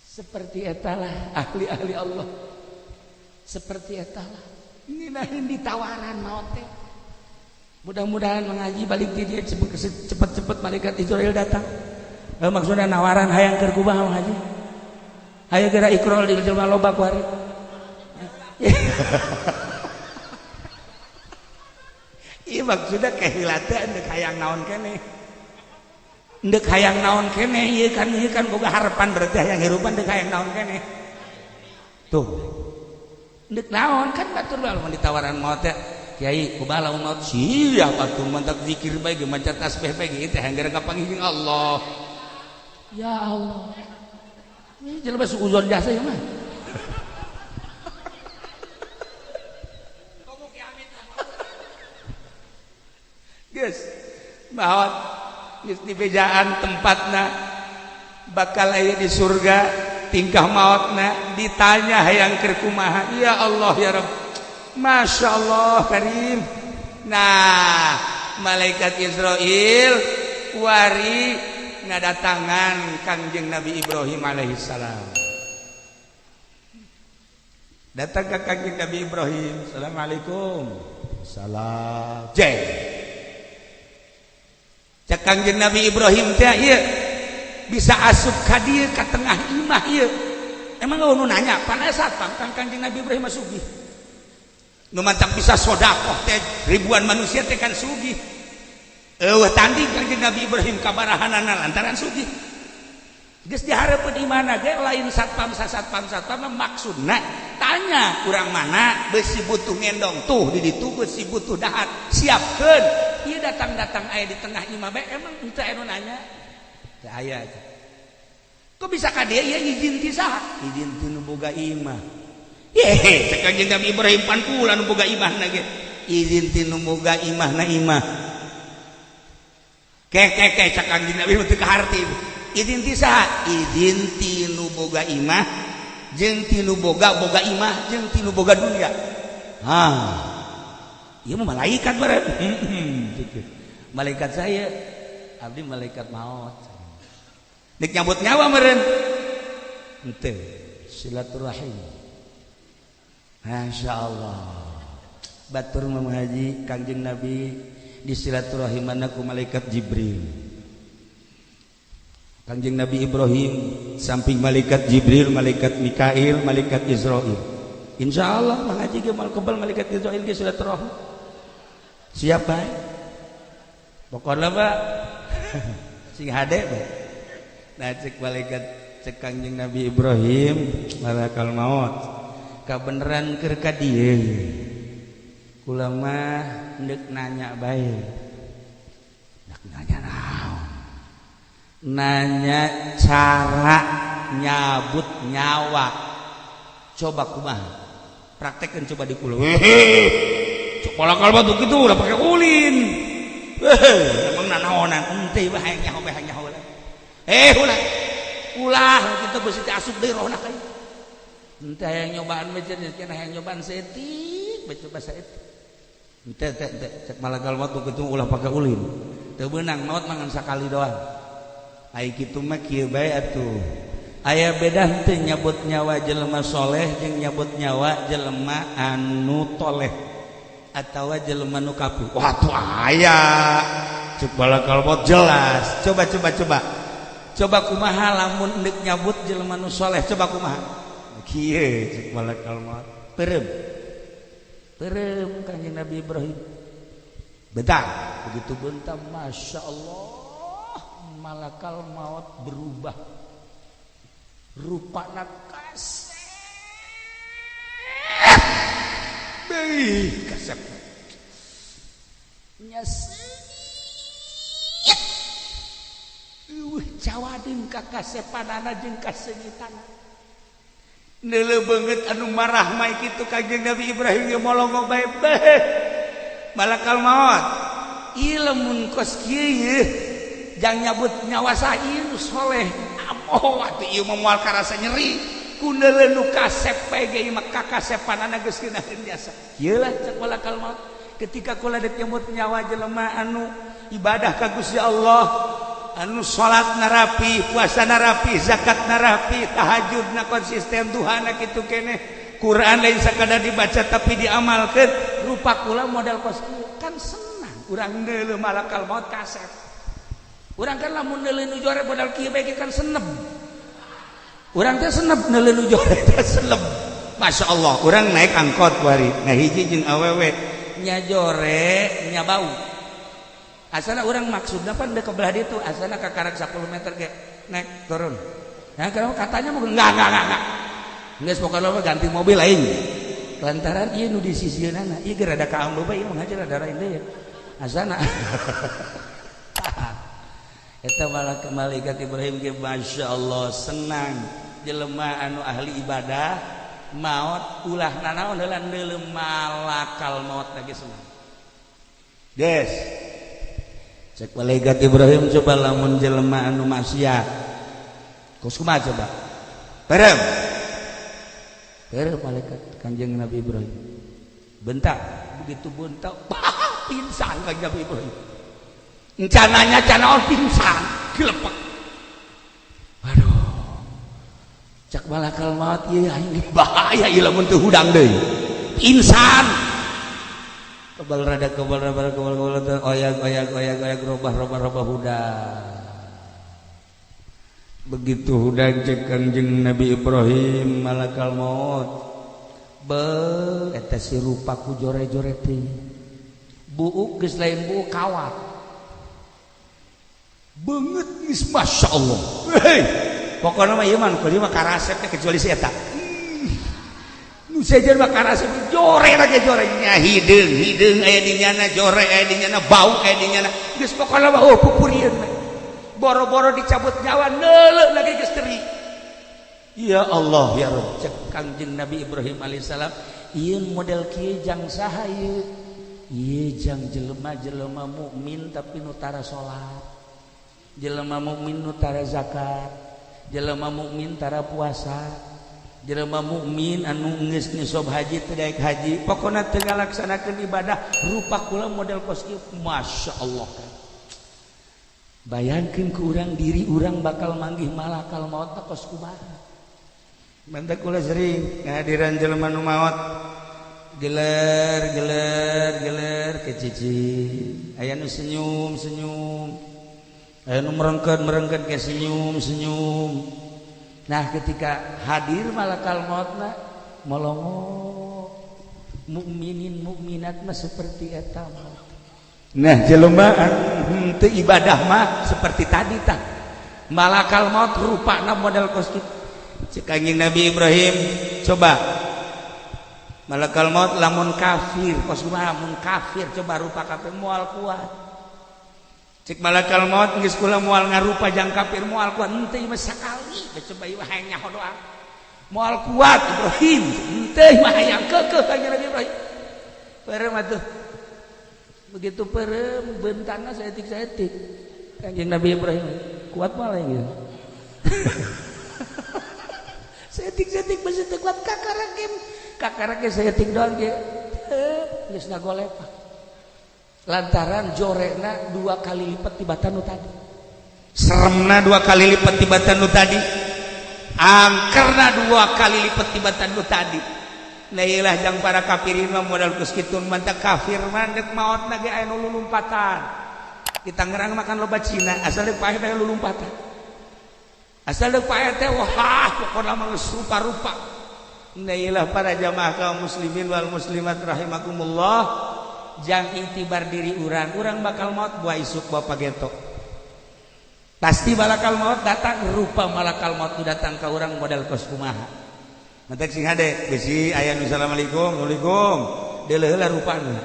seperti etalah ahli-ahli Allah seperti etalah nginahin ditawaran maot teh mudah-mudahan mengaji balik di dia cepat-cepat malaikat Israel datang maksudnya nawaran hayang keur kumaha mengaji hayu geura ikrol di jelema loba ku hari ieu maksudna kehilatan deuk hayang naon keneh ndek hayang naon keneh ieu kan boga harapan berarti hayang hirupan deuk hayang naon keneh tuh ndek naon kan batur bae mun ditawaran maot teh Kiai kumaha lamun maot siap atuh mantak zikir bae ge maca tasbih bae ge teh hanggeura kapanggih jeung Allah ya Allah ini jelema suuzon jasa ya mah geus maot geus dibejaan tempatna bakal aya di surga tingkah maotna ditanya hayang keur kumaha ya Allah ya Rabb masya Allah karim nah malaikat Israel wari ngadatangan Kangjeng Nabi Ibrahim alaihissalam datang ke Kangjeng Nabi Ibrahim assalamualaikum salam cek Kangjeng Nabi Ibrahim teh ieu bisa asup ka dieu ka tengah imah ieu emang nu nanya pana satpam Kangjeng Nabi Ibrahim sugih nu mantap bisa sedekah teh ribuan manusia teh kan sugih eueuh tanding Kangjeng Nabi Ibrahim kabarahanana lantaran sugih geus dihareupeun imana ge lain satpam maksudna tanya urang mana beusi butuh ngendong tuh di ditu beusi butuh dahat siapkeun ieu datang aya di tengah imah bae emang teu aya nu nanya teu aya kok bisa ka dieu ieu izin ti saha izin ti nu boga imah cek Kangjeng Nabi Ibrahim pan kula nu boga imahna ge izin ti nu boga imahna imah cek Kangjeng Nabi teu kaharti izin ti saha izin ti nu boga imah jeung ti nu boga imah jeung ti nu boga dunya ieu mah malaikat bareng malaikat saya abdi malaikat maut nek nyambut nyawa meureun henteu silaturahim Masya Allah batur memahaji Kangjeng Nabi di silaturahimana ku malaikat Jibril Kangjeng Nabi Ibrahim samping malaikat Jibril malaikat Mikail malaikat Israil insya Allah mengaji ge mal kebal malaikat Israil ge silaturahim siap bae pokokna Pak sing hade bae nah cek malaikat cek Kangjeng Nabi Ibrahim malakal maut kabeneran keur ka dieu kula mah ndek nanya bae ndek nanya naon nanya cara nyabut nyawa coba kumaha praktekkeun coba di kula coba kalau batu kitu udah pakai ulin emang nanaonan henteu bae hayang nyaho ulah kita beusi asup deui rohna ka ente hayang nyobaan mejer cenah hayang nyobaan setik coba saeutik ente cek malakal maut kitu ulah pake ulin teu beunang maut mangan sakali doang ai kitu mah kieu bae atuh aya beda teu nyabut nyawa jelema soleh jeung nyabut nyawa jelema anu toleh atawa jelema nu kafir wah tuh aya cek malakal maut jelas coba kumaha lamun deuk nyabut jelema nu soleh coba kumaha kieu cek malakal maut perem Kangjeng Nabi Ibrahim Bentar, begitu bentar, masya Allah, malakal maut berubah, rupana kasep, kasep, nyasih, cawadin kakasepanana jeung kasengitanna. Neuleuh beungeut anu marah mah kitu Kanjeng Nabi Ibrahim ge molongo bae-bae. Malakal maut ieu lamun kos kieu jang nyabut nyawa sain soleh amoh atuh ieu mah moal karasa nyeri ku neuleuh nu kasep bae ge mah kakasepanana geus keunaheun biasa. Ieu lah cek malakal maut ketika kula dek nyabut nyawa jelema anu ibadah ka Gusti Allah, anu salat narapi, puasa narapi, zakat narapi, tahajud na konsisten, duhana kitu keneh, Quran lain sakadar dibaca tapi diamalkeun, rupa kula modal kos kieu kan senang. Urang neuleuh malakal maut kasep. Urang kan lamun neuleuh nu jore modal kieu bae kan senep. Urang teh senep neuleuh nu jore teh senep. Masyaallah, urang naik angkot wari, nah hiji jeung awewe nya jore nya bau. Asana orang maksudnya pan dek kebelah ditu, asana ka karak 10 meter ge naik turun. Nah kalau katanya mau enggak. Geus pokona ganti mobil lain. Lantaran ieu nu di sisieunana, ieu ge rada kaam loba ieu mah rada lain deui. Asana. Eta malaikat Ibrahim ge masyaallah senang jelema anu ahli ibadah maut ulah nanaon heula neuleuh malakal maut lagi senang. Guys, cek malaikat Ibrahim coba lamun jelema anu maksiat kos kumaha coba perem malaikat Kanjeng Nabi Ibrahim bentak begitu bentak pingsan Kanjeng Nabi Ibrahim encananya canaon pingsan gelepek. Aduh cek malakal maut ieu ini bahaya ieu lamun teu hudang deui pingsan kebal oyak robah hudang. Begitu hudang cek Kanjeng Nabi Ibrahim malakal maut be eta si rupa ku jore-jore teh buuk geus lain buuk kawat beungeut geus masyaallah. Hei pokona mah ieu mah kudu mah karasep teh kecuali si eta nu sajen mah karasep jore lagi jorenya hideung aya di nyana jore aya di nyana bau aya di nyana geus pokona mah pupurieun boro-boro dicabut nyawa neuleuh lagi geus teri. Ya Allah ya Rabb cek Kanjeng Nabi Ibrahim alaihissalam ieu model kieu jang saha ieu jang jelema-jelema mukmin tapi nu tara salat, jelema mukmin nu tara zakat, jelema mukmin tara puasa, jelema mukmin anu geus nisob haji teu daek haji pokona teu ngalaksanakeun ibadah rupa kula model kos kieu masyaallah. Bayangkeun ku urang diri urang bakal manggih malakal maut kos kumaha. Mantak kula sering ngahadiran jelema nu maot geler kecici aya nu senyum aya nu merengkeun ke senyum. Nah ketika hadir malakal mautna molongo mukminin mukminat mah seperti eta. Nah jelema teu ibadah mah seperti tadi tah malakal maut rupana model kos kitu. Cek Kanjeng Nabi Ibrahim coba malakal maut lamun kafir kos kumaha mun kafir coba rupa kafir moal kuat. Cek malakal maut geus kula moal ngarupa jang kafir moal kuat henteu mah sakali coba ieu hayang nyaho doang moal kuat Ibrahim henteu mah hayang keukeuh Kanjeng Nabi Ibrahim perem atuh begitu perem bentana saeutik Kanjeng Nabi Ibrahim kuat malah gitu. Setik masih kuat kakarake setik doang ge geus ngagolepak lantaran jorena 2 kali lipat tibatan nu tadi seremna 2 kali lipat tibatan nu tadi angkerna 2 kali lipat tibatan nu tadi. Nah iyalah jang para kafirin mah modal geus kitu mantap kafir mah dek maotna ge aya nu lulumpatan kita ngerang makan loba Cina asal dek paeh aya lulumpatan asal dek paeh teh wah pokona mah geus rupa-rupa. Nah iyalah para jamaah kaum muslimin wal muslimat rahimakumullah jang itibar diri urang bakal maut buah isuk buah pageto pasti malakal maut datang rupa malakal maut datang ke urang model kos kumaha nanti sing hade besi aya nu assalamualaikum waalaikum deuleuh heula rupana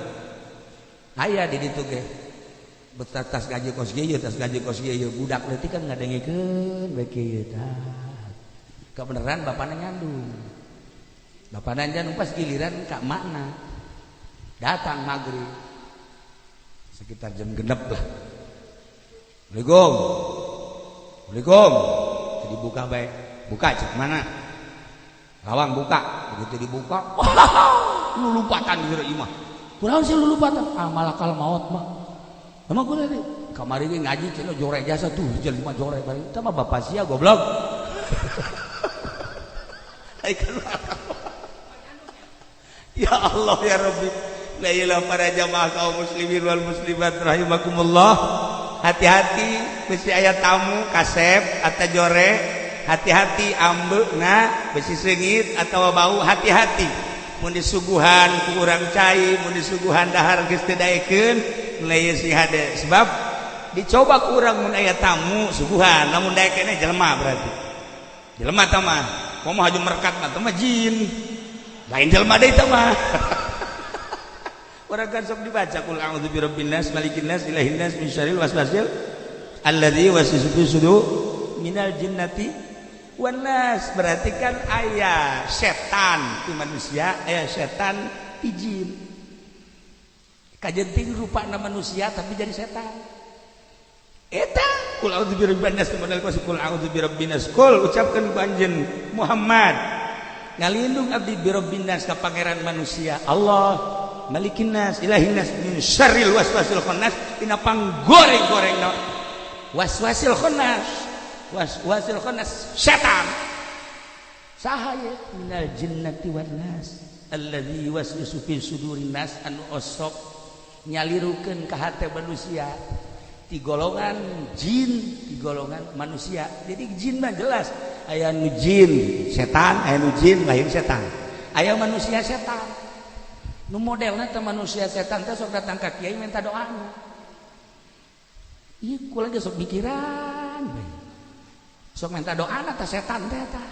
aya di ditu ge tas gaji kos ieu budak leutik kan ngadengikeun bae kieu tah kebenaran bapana nyandung bapana jan pas giliran ka makna datang maghrib sekitar jam 6 lah. Assalamualaikum. Jadi buka baik. Buka cek mana? Lawang buka. Begitu dibuka, lulupatan di imah. Kunaon sih lulupatan? Malakal maut mah. Emang kunaon teh? Kamari ge ngaji cenah jore jasa tuh, jelema jore bari. Eta mah bapak sia goblok. Ya Allah ya Rabbi. Lailah para jamaah kaum muslimin wal muslimat rahimakumullah. Hati-hati besi aya tamu kasep atau jore, hati-hati ambeuna besi seungit atawa bau, hati-hati mun disuguhan ku urang cai, mun disuguhan dahar geus teu daekeun mulai si hade sebab dicoba ku urang mun aya tamu suguhan lamun daekeun jelema berarti jelema tah mah komo haju merkat mah teh mah jin lain jelema deui tah mah. Orang kan sok dibaca kul a'udzu birabbin nas malikin nas ilahin nas min syarril waswasil alladzi yuwaswisu fi sudur minal jinnati wan nas berarti kan aya setan ti manusia aya setan ti jin kajenting rupana manusia tapi jadi setan eta kul a'udzu birabbin nas modal kul a'udzu birabbin nas kul ucapkeun ku anjeun Muhammad ngalindung abdi birabbin nas ka pangeran manusia Allah malikin nas ilahin nas min syarril waswasil khannas tina panggoreng-gorengna waswasil khannas setan saha ye minal jinnati wan nas alladzi yuwaswisu fi sudurin nas anu osok nyalirukeun ka hate manusia ti golongan jin ti golongan manusia jadi jin mah jelas aya nu jin setan aya nu jin lain setan aya manusia setan nu modelna teh manusia setan teh sok datang ka kiai minta doana. Ieu kula ge sok pikiran we. Sok minta doana teh setan teh tah.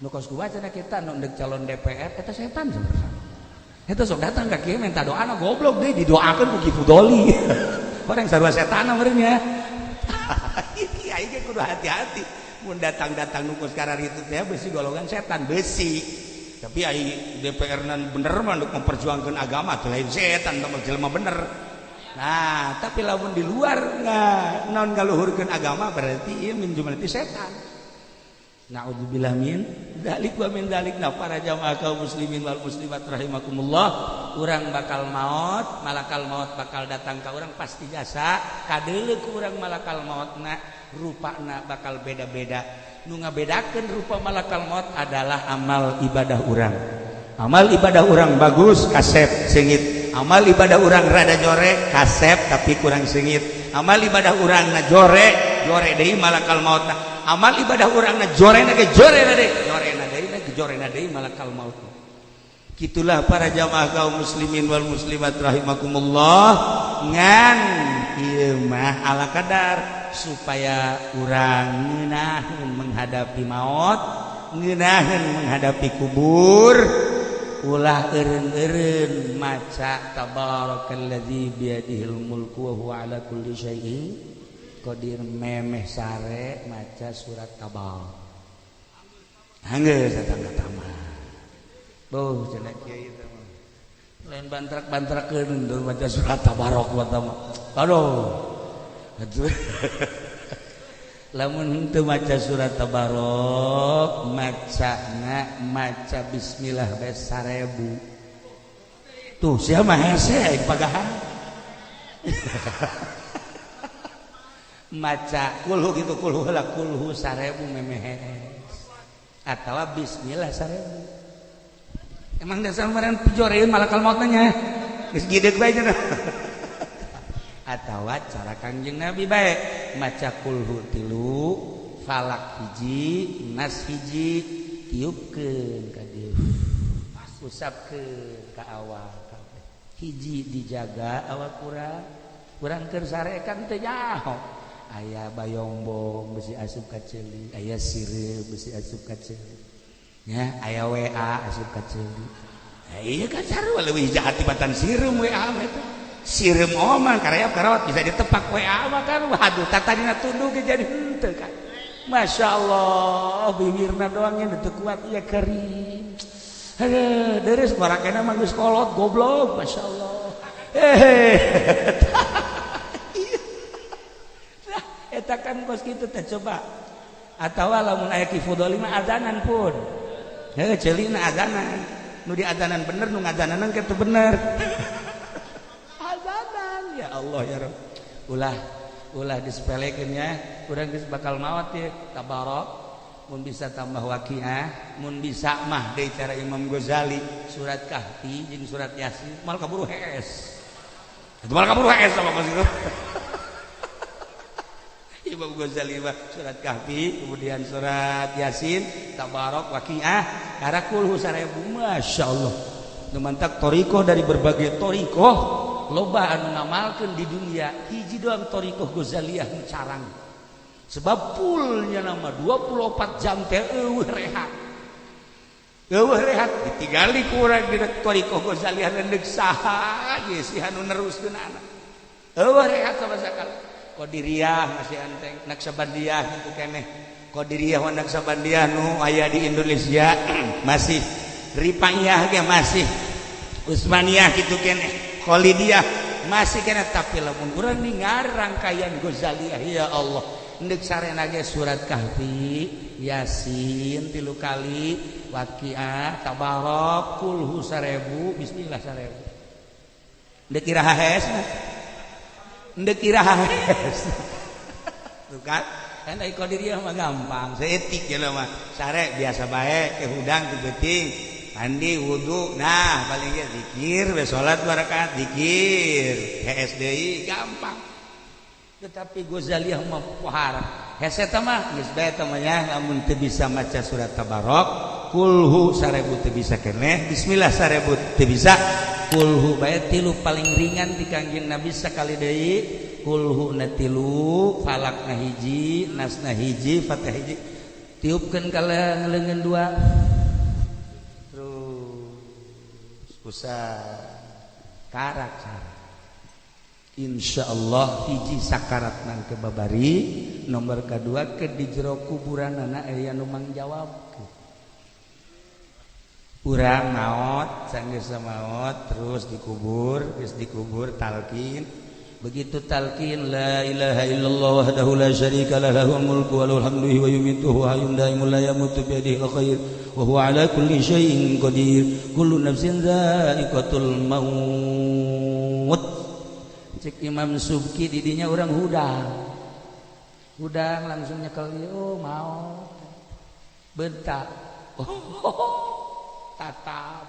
Nu kos kumaha cenah kita nu deuk calon DPR eta setan sebenarnya. Eta sok datang ka kiai minta doana goblok deui didoakeun ku Ki Fudoli. Orang sarua setan meureun ya. Kiai ge kudu hati-hati mun datang-datang nu kos kararitu teh besi golongan setan besi. Tapi ai DPR nan bener mah untuk memperjuangkan agama teh lain setan mah jelema bener. Nah, tapi lamun di luar naon ngaluhurkeun agama berarti ieu min jumlati setan. Naudzubillah min dzalik wa min dzalik para jamaah kaum muslimin wal muslimat rahimakumullah. Urang bakal maut, malakal maut bakal datang ka urang pasti jasa. Kadeuleu ku urang malakal mautna rupana bakal beda-beda. Nu ngabedakeun rupa malakal maut adalah amal ibadah urang. Amal ibadah urang bagus kasep seungit. Amal ibadah urang rada jore kasep tapi kurang seungit. Amal ibadah urang na jore deui malakal maut. Amal ibadah urang na jorena ge jorena deui malakal maut. Kitulah para jamaah kaum muslimin wal muslimat rahimakumullah ngan ieu mah ala kadar supaya urang ngeunaheun menghadapi maut, ngeunaheun menghadapi kubur, ulah eureun-eureun maca tabarakalladzi biyadihil mulku wa huwa ala kulli syai'in qadir memeh sare maca surat Tabah. Hanggeus eta tama. Boh cenah kiai teh mah. Lain bantrak-bantrakeun maca surat Tabarok wa tama. Aduh. Lamun teu maca surat Tabarok maca bismillah bae 1000 tuh sia mah hese aing pagahan maca kulhu kitu kulhu heula kulhu 1000 memehes atawa bismillah 1000 emang dasar meureun pijoreun malakal maut nya geus gideg bae cenah atawa cara Kangjeng Nabi bae maca kulhu 3 falak hiji nas hiji tiupkeun ka dieu usapkeun ka awak hiji dijaga awak kurang kersarekan teu nyaho aya bayombong besi asup ka ceuli aya sireup besi asup ka ceuli nya aya WA asup ka ceuli iya kan sarua leuwih jahat tibatan sireum WA mah eta sireum omang karayap karawat bisa ditepak WA mah kan waduh tatadina tunduk jadi henteu kan Masya Allah bibirna doangnya teu kuat ieu kering aduh deres barakena mah geus kolot goblok Masya Allah nah eta kan kos kitu teh coba atawa lamun aya kifudoli mah azanan pun ceulina azanan nu di azanan bener nu ngazananan kitu bener azanan ya Allah ya Rabb ulah disepelekeun ya urang geus bakal maot ya tabarok mun bisa tambah waqiah mun bisa mah deui cara Imam Ghazali surat Kahfi jeung surat Yasin mal kaburu hees itu mal kaburu hees sama kos itu Imam Ghazali mah surat Kahfi kemudian surat Yasin tabarok waqiah karakul sarebu masyaallah nu mantak thariqah dari berbagai thariqah loba anu ngamalkeun di dunia hiji doang thariqah Ghazaliyah nu carang sebab pulnya nama 24 jam teh eueuh rehat ditinggali ku urang di thariqah Ghazaliyah leundeuk saha ge si anu neruskeun anak eueuh rehat sama sakali Qadiriyah masih anteng Naqsabandiyah kitu keneh Qadiriyah wa Naqsabandiyah nu aya di Indonesia masih Rifaiyah ge masih Utsmaniyah kitu keneh Khalidiyah masih keneh tapi lamun urang ningali rangkaian Ghazaliyah ya Allah endek sarena ge surat Kahfi Yasin 3 kali waqiah tabarok kulhu 1000 bismillah 1000 endek iraha heesna endek iraha hees tuh kan kan ai Qadiriyah mah gampang seetik ya mah sare biasa bae ke hudang teu beuting mandi wudu nah paling ge zikir we salat 2 rakaat zikir hees deui gampang tetapi Ghazaliyah mah pohar hese teh mah geus bae teh mah nya lamun teu bisa maca surat tabarok kulhu 1000 teu bisa keneh bismillah 1000 teu bisa kulhu bae 3 paling ringan di kangjeng Nabi sakali deui kulhu na 3 falak na hiji nas na hiji fatihah hiji tiupkeun ka leungeun 2 terus pusat karak insyaallah hiji sakarat nang kebabari nomor kedua ke di jero kuburanana aya nu mangjawab urang maot sanggeus maot terus dikubur geus dikubur talqin begitu talqin la ilaha illallah wahdahu la syarika lah lahul mulku wa lahul hamdu wa yumiitu wa hayyun daimul la yamutu bi yadihi al-khair wa huwa ala kulli syai'in qadir kullu nafsin dha'iqatul maut cek Imam Subki didinya orang hudang langsung nyekel oh mau bentak tatap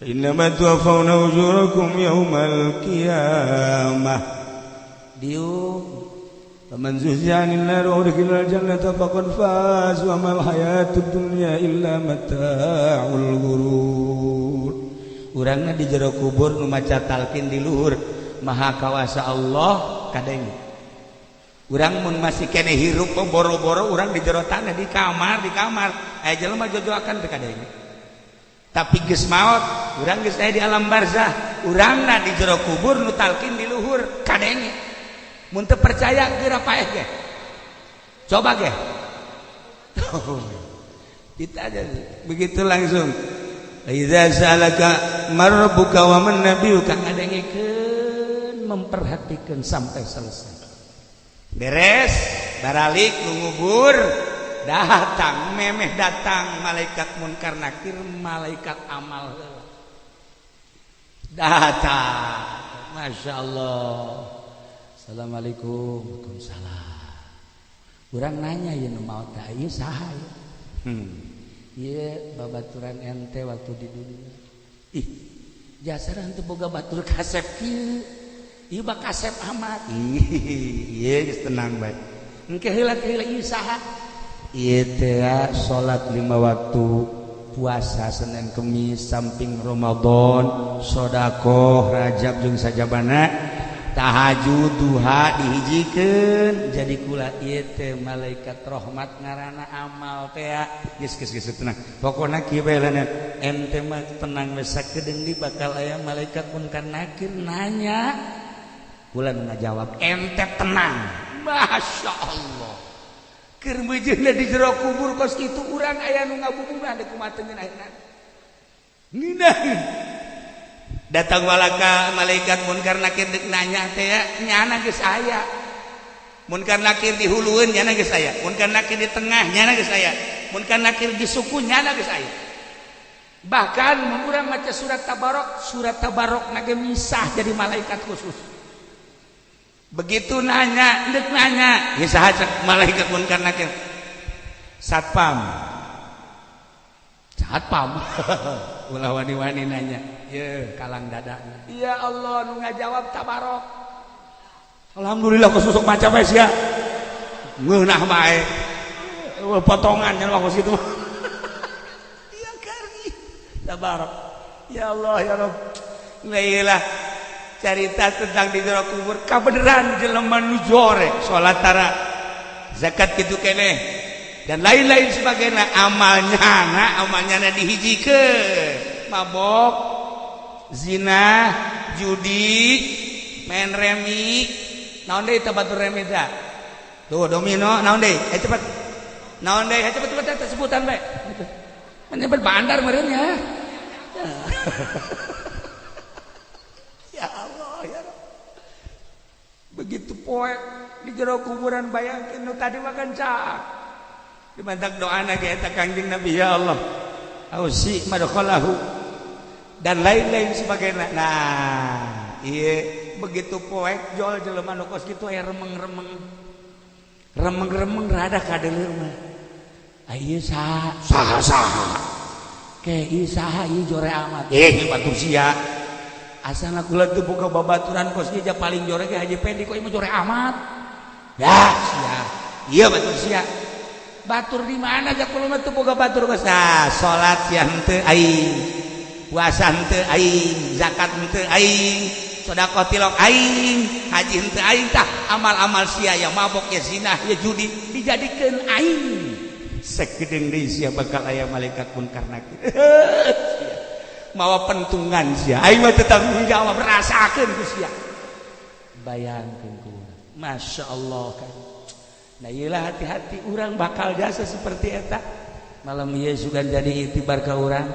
innama tuwaffawna ujurakum yaumal qiyamah diu faman zuhziha 'anil nar wa udkhilal jannata faqad faz wa mal hayatud dunya illa mata'ul ghurur urangna di jero kubur nu maca talqin di luhur maha kawasa Allah kadeng urang mun masih keneh hirup boro-boro urang di jero tanah di kamar aya jelema jojoakan teh kadeng tapi geus maot urang geus aya di alam barzah urangna di jero kubur nu talqin di luhur kadeng mun teu percaya geura paeh ge coba ge kita aja begitu langsung idza salaka marbuka wa man nabiyuka ngadengkeun memperhatikan sampai selesai beres baralik ngubur datang memeh datang malaikat munkar nakir malaikat amal datang Masya Allah assalamualaikum waalaikumsalam urang nanya ya nu maot da ieu saha ya iya babaturan ente waktu di dunia ih jasar ente boga batur kasep kieu ieu bak kasep amat iya geus tenang bae engke heula ieu saha ieu teh salat 5 waktu puasa Senin Kemis samping Ramadan sedekah Rajab jeung sajabana tahajud duha dihijikeun jadi kula ieu teh malaikat rahmat ngaranna amal teh geus tenang pokona kieu bae ente mah tenang we sakedeung di bakal aya malaikat munkar nakir nanya kula ngajawab ente tenang masyaallah keur meujeunna di jero kubur kos kitu urang aya nu ngabubungan di kumaha teu ngeunahna ngeunah datang walaka malaikat munkar nakir dek nanya teh nyana geus aya munkar nakir di hulueun nyana geus aya munkar nakir di tengah nyana geus aya munkar nakir di suku nyana geus aya bahkan mun urang maca surat tabarok nage misah jadi malaikat khusus begitu nanya dek nanya geus saha malaikat munkar nakir satpam ulah wani-wani nanya ye kalang dadanya ya Allah nu ngajawab tabarok alhamdulillah kesusuk maca bae sia ngeunah bae potongan nya waktu situ ya kari tabarok ya Allah ya Rabb lailah cerita tentang di jero kubur kabeneran jelema nu jore salat tara zakat kitu keneh dan lain-lain sebagainya amalnya dihijikeun mabok zina judi main remi naon deui teh batur remi teh tuh domino naon deui cepet naon deui cepet sebutan bae menyebut bandar meureun ya ya Allah ya Rabb begitu poe di jero kuburan bayangkeun nu tadi makan cak dimantak doana ge eta Kangjeng Nabi ya Allah ausi madkhalahu dan lain-lain sebagainya. Nah, ieu begitu poek jol jelema nu kos kitu aya remeng-remeng rada kadeuleur mah. Ieu saha ke ieu saha ieu jore amat ieu batur sia asana kula teu boga babaturan kos ieu paling jore ge Haji Pendi kok ieu jore amat ya sia ieu batur sia batur di mana aja kulo mah teu boga batur geus salat sia henteu aing puasa henteu aing zakat henteu aing sedekah tilok aing haji henteu aing tah amal-amal sia ya mabok ya zina ya judi dijadikeun aing sakedeung deui sia bakal aya malaikat munkar nakir mawa pentungan sia aing mah teu tanggung jawab rasakeun ku sia bayangkeun ku masyaallah kan. Nah iyalah hati-hati orang bakal jasa seperti eta malam ieu sugan jadi itibar ka urang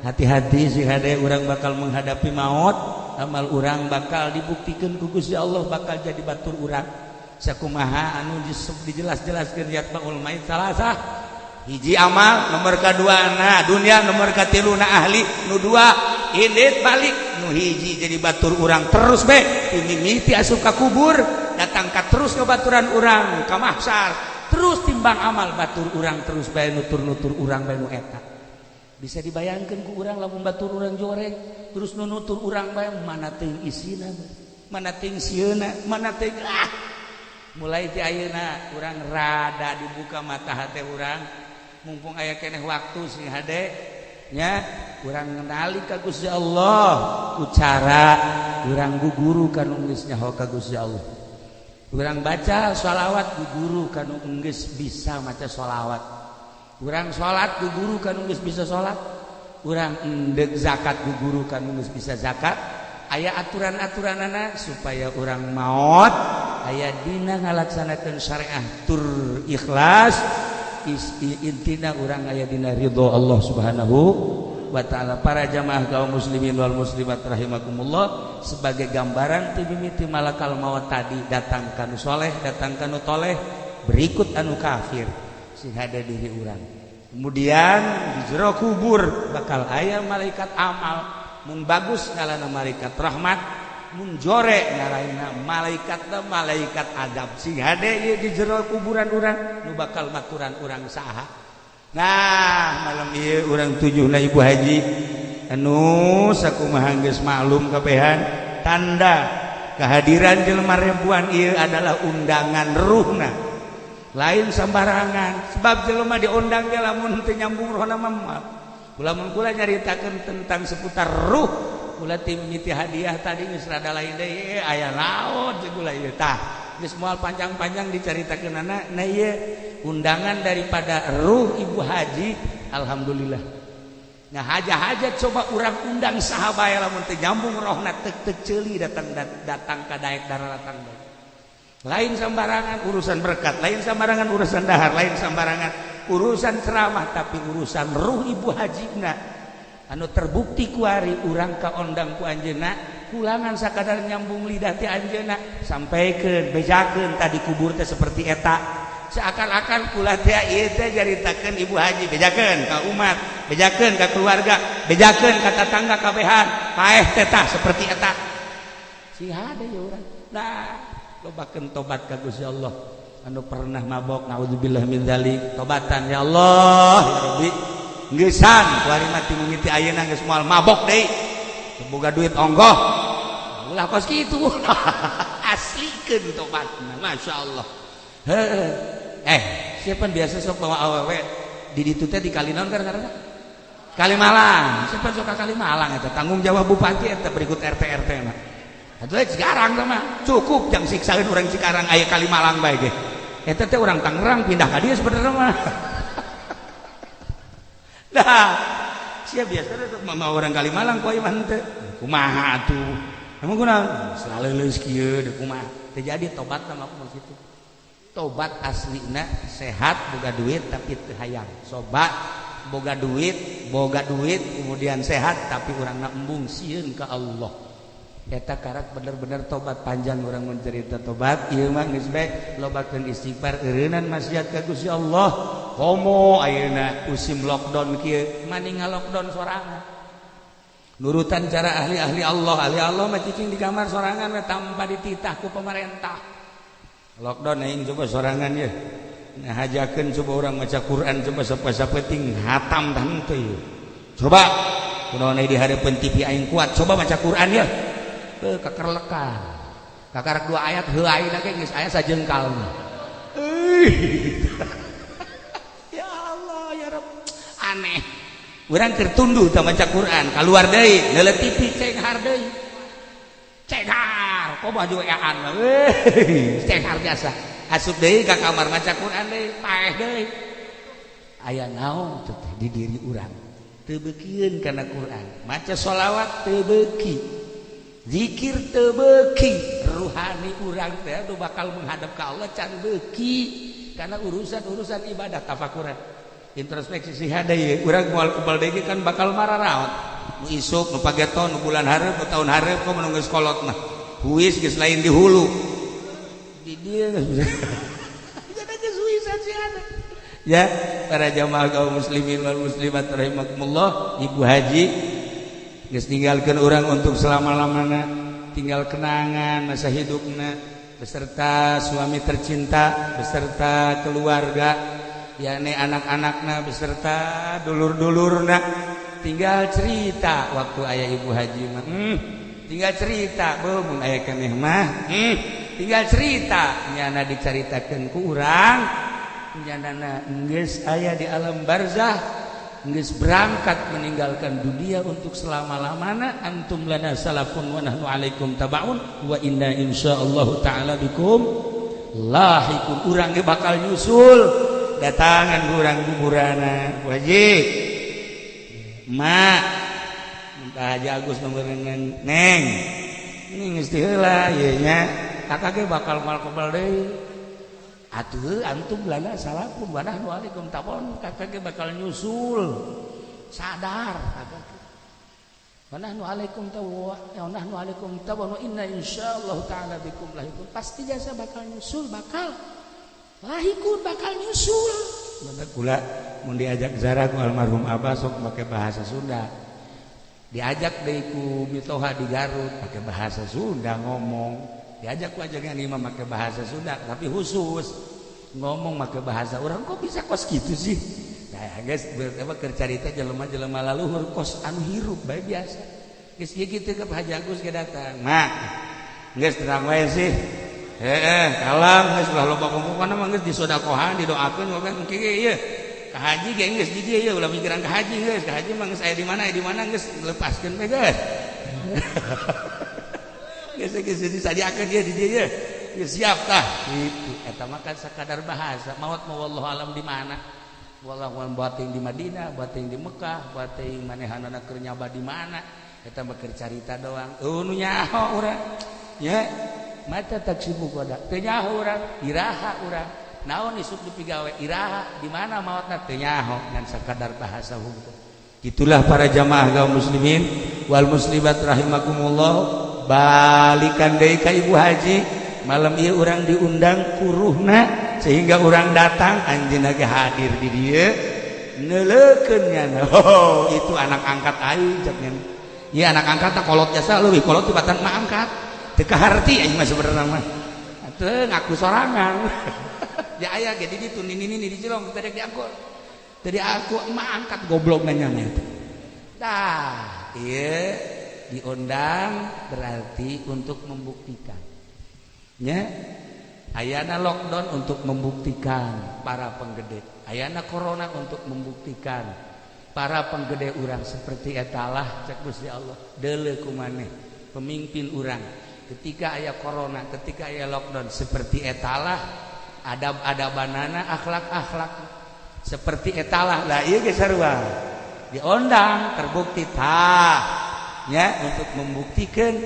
hati-hati sih hade orang bakal menghadapi maut amal orang bakal dibuktikan ku Gusti Allah bakal jadi batur urang sakumaha anu dijelas-jelaskeun yatbaul mait salasah hiji amal nomor kadua na dunia nomor katiluna ahli nu dua indit balik nu hiji jadi batur urang terus be mimiti asup ka kubur datang ka terus ke baturan urang ka mahsyar terus timbang amal batur urang terus bae nutur-nutur urang bae nu eta bisa dibayangkeun ku urang lamun batur urang joreng terus nutur urang bae mana teuing isina mana teuing sieuna mana teuing mulai ti ayeuna urang rada dibuka mata hate urang mumpung aya keneh waktu sing hade nya urang ngenali ka Gusti Allah ku cara urang guguru kanu geus nyaho ka Gusti Allah urang baca sholawat ku guru kanu geus bisa maca sholawat urang salat ku guru kanu geus bisa salat urang endeg zakat ku guru kanu geus bisa zakat aya aturan-aturanana supaya urang maot aya dina ngalaksanakeun syariat tur ikhlas intina urang aya dina ridho Allah Subhanahu wa ta'ala. Para jamaah kaum muslimin wal muslimat rahimakumullah, sebagai gambaran ti mimiti malakal maut tadi datang kanu soleh, datang kanu toleh, berikut anu kafir sing hade diri urang. Kemudian di jero kubur bakal aya malaikat amal, mun bagus ngaranna malaikat rahmat, mun jore ngaranna malaikat adab. Sing hade ieu di jero kuburan urang nu bakal maturan urang saha. Nah, malam ieu urang tujuhna Ibu Haji anu sakumaha geus maklum kabehan tanda kehadiran jelema ribuan ieu adalah undangan ruhna. Lain sembarangan, sebab jelema diundang ge lamun teu nyambung rohna mah kula nyaritakeun tentang seputar ruh, kula timimiti hadiah tadi geus rada lain deui aya naon jeung kula ieu tah geus moal panjang-panjang dicaritakeun anak na ieu undangan daripada ruh Ibu Haji. Alhamdulillah. Nah haja-haja coba urang undang saha bae lamun teu nyambung rohna teuk ceuli datang ka daek daratan bae. Lain sambarangan urusan berkat, lain sambarangan urusan dahar, lain sambarangan urusan ceramah, tapi urusan ruh Ibu Hajina anu terbukti kuari urang kaondang ku anjeunna kulangan sakadar nyambung lidah ti anjeunna sampaikeun bejakeun tadi kubur teh seperti eta seakan-akan kula teh ieu teh jaritakeun Ibu Haji bejakeun ka umat, bejakeun ka keluarga, bejakeun ka tetangga kabehan paeh teh tah seperti eta siha deui urang. Nah lobakeun tobat ka Gusti Allah anu pernah mabok naudzubillah min dzalik tobatan ya Allah ya Rabbi geussan kuari mati mimiti ayeuna geus moal mabok deui boga duit onggoh ulah kos kitu aslikeun tobatna masyaallah. Siapa biasa sok bawa awewe di ditu teh di Kalinaon gara-gara Kalimalang siapa sok ka Kalimalang eta tanggung jawab bupati eta berikut RT na. Atuh Cikarang mah cukup jang siksaeun urang Cikarang aya Kalimalang bae ge. Eta teh urang Tangerang pindah ka dieu sebenarnya mah. Nah, sia biasa teh mah urang Kalimalang ku ieu mah teh. Kumaha atuh? Emang kunaon? Saleuleus kieu deuk kumaha? Teh jadi tobat mah aku kitu. Tobat aslina sehat boga duit tapi teu hayang. Sobat boga duit kemudian sehat tapi urangna embung sieun ka Allah. Eta karak bener-bener tobat panjang orang mencerita tobat ieu mah geus bae lobakeun istighfar eureunan maksiat ka Gusti Allah. Komo ayeuna musim lockdown kieu mani ngalockdown sorangan. Nurutan cara ahli-ahli Allah mah cicing di kamar sorangan we tanpa dititah ku pemerintah. Lockdown aing coba sorangan ye. Nah hajakeun coba urang maca Quran coba sapeting hatam tah teu. Coba kunaon di hareupeun TV aing kuat coba maca Quran ye. Kekerlekan kakarak 2 ayat heuaina ge geus aya sajengkal ya Allah ya Rabb aneh urang keur tunduh teh maca Quran kaluar deui neuleut TV cenghar deui cenghar kok baju weaan cenghar biasa asup deui ka kamar maca Quran deui paeh deui aya naon teh di diri urang teu beukieun kana Quran maca sholawat teu beuki zikir teu beuki ruhani urang teh anu bakal menghadap ka Allah can beuki karena urusan ibadah tafakuran introspeksi siha deui urang moal kebal deui kan bakal mararaot nu isuk nu pageton nu bulan hareup nu taun hareup kok menunggu kolot mah huis geus lain di hulu di dieu jadi geus huisan siha ya para jamaah kaum muslimin wal muslimat rahimakumullah. Ibu Haji geus ninggalkeun urang untuk selama-lamana tinggal kenangan masa hidupna beserta suami tercinta beserta keluarga yakni anak-anakna beserta dulur-dulurna tinggal cerita waktu aya Ibu Haji mah tinggal cerita mun aya keneh mah tinggal cerita nyana dicaritakeun ku urang nyanana geus aya di alam barzah geus berangkat meninggalkan dunia untuk selama-lamana antum lana salafun wa nahnu alaikum tabaun wa inna insyaallah taala bikum lahiqun urang ge bakal nyusul datangan urang kuburana wajib mak minta Haji Agus nomeureun neng ini geus teu heula ieu nya kakak ge bakal malkobal deui atuh antum lana salafun wa nahnu alaikum tabaun kakak ge bakal nyusul sadar kakak wa nahnu alaikum tabaun wa inna insyaallah taala bikum lahiqun pasti jasa bakal nyusul bakal nyusul maka kula mun diajak ziarah ku almarhum Abah sok make bahasa Sunda diajak deui ku Mitoha di Garut pakai bahasa Sunda ngomong diajak ku ajakan imam make bahasa Sunda tapi khusus ngomong make bahasa orang kok bisa kos gitu sih nah guys apa keur carita jelema-jelema laluhur kos anu hirup bae biasa geus kieu kitu ke Haji Agus ge datang mak geus tenang wae sih kalam geus ulah loba kumpulna mah geus disodakohan didoakeun ngomong kieu ieu ka haji ge geus di dieu ya ulah mikiran ka haji geus mah geus aya di mana geus lepaskeun we geus geus disadiakeun dia di dieu ya geus siap tah kitu eta mah kan sakadar bahasa maot mah wallahu alam di mana wallahu alam buat yang di Madinah buat yang di Mekah buat yang manehanana keur nyaba di mana eta mah keur carita doang nu nyaho urang ya mata taksibu koda teu nyaho urang iraha urang naon isuk dipigawe iraha di mana maotna teu nyaho ngan sakadar bahasa hukum. Itulah para jamaah kaum muslimin wal muslimat rahimakumullah balikan deui ka ibu haji malam ieu urang diundang kuruhna sehingga urang datang anjeunna ge hadir di dieu neuleukeun nya itu anak angkat aing cek nya ieu anak angkat kolot jasa leuwih kolot tibatan mah angkat teu kaharti aing mah sabenerna mah teu ngaku sorangan ya aya ge di ditu nini di Cilong teu diangkut tadi aku mah angkat goblok nanya dah iya diundang berarti untuk membuktikan nya ayana lockdown untuk membuktikan para penggede ayana corona untuk membuktikan para penggede urang seperti etalah cek Gusti Allah deuleu kumaneh pemimpin urang ketika aya corona ketika aya lockdown seperti etalah adab-adabanana akhlak-akhlak seperti etalah lah ieu ge sarua diundang terbukti tah nya untuk membuktikan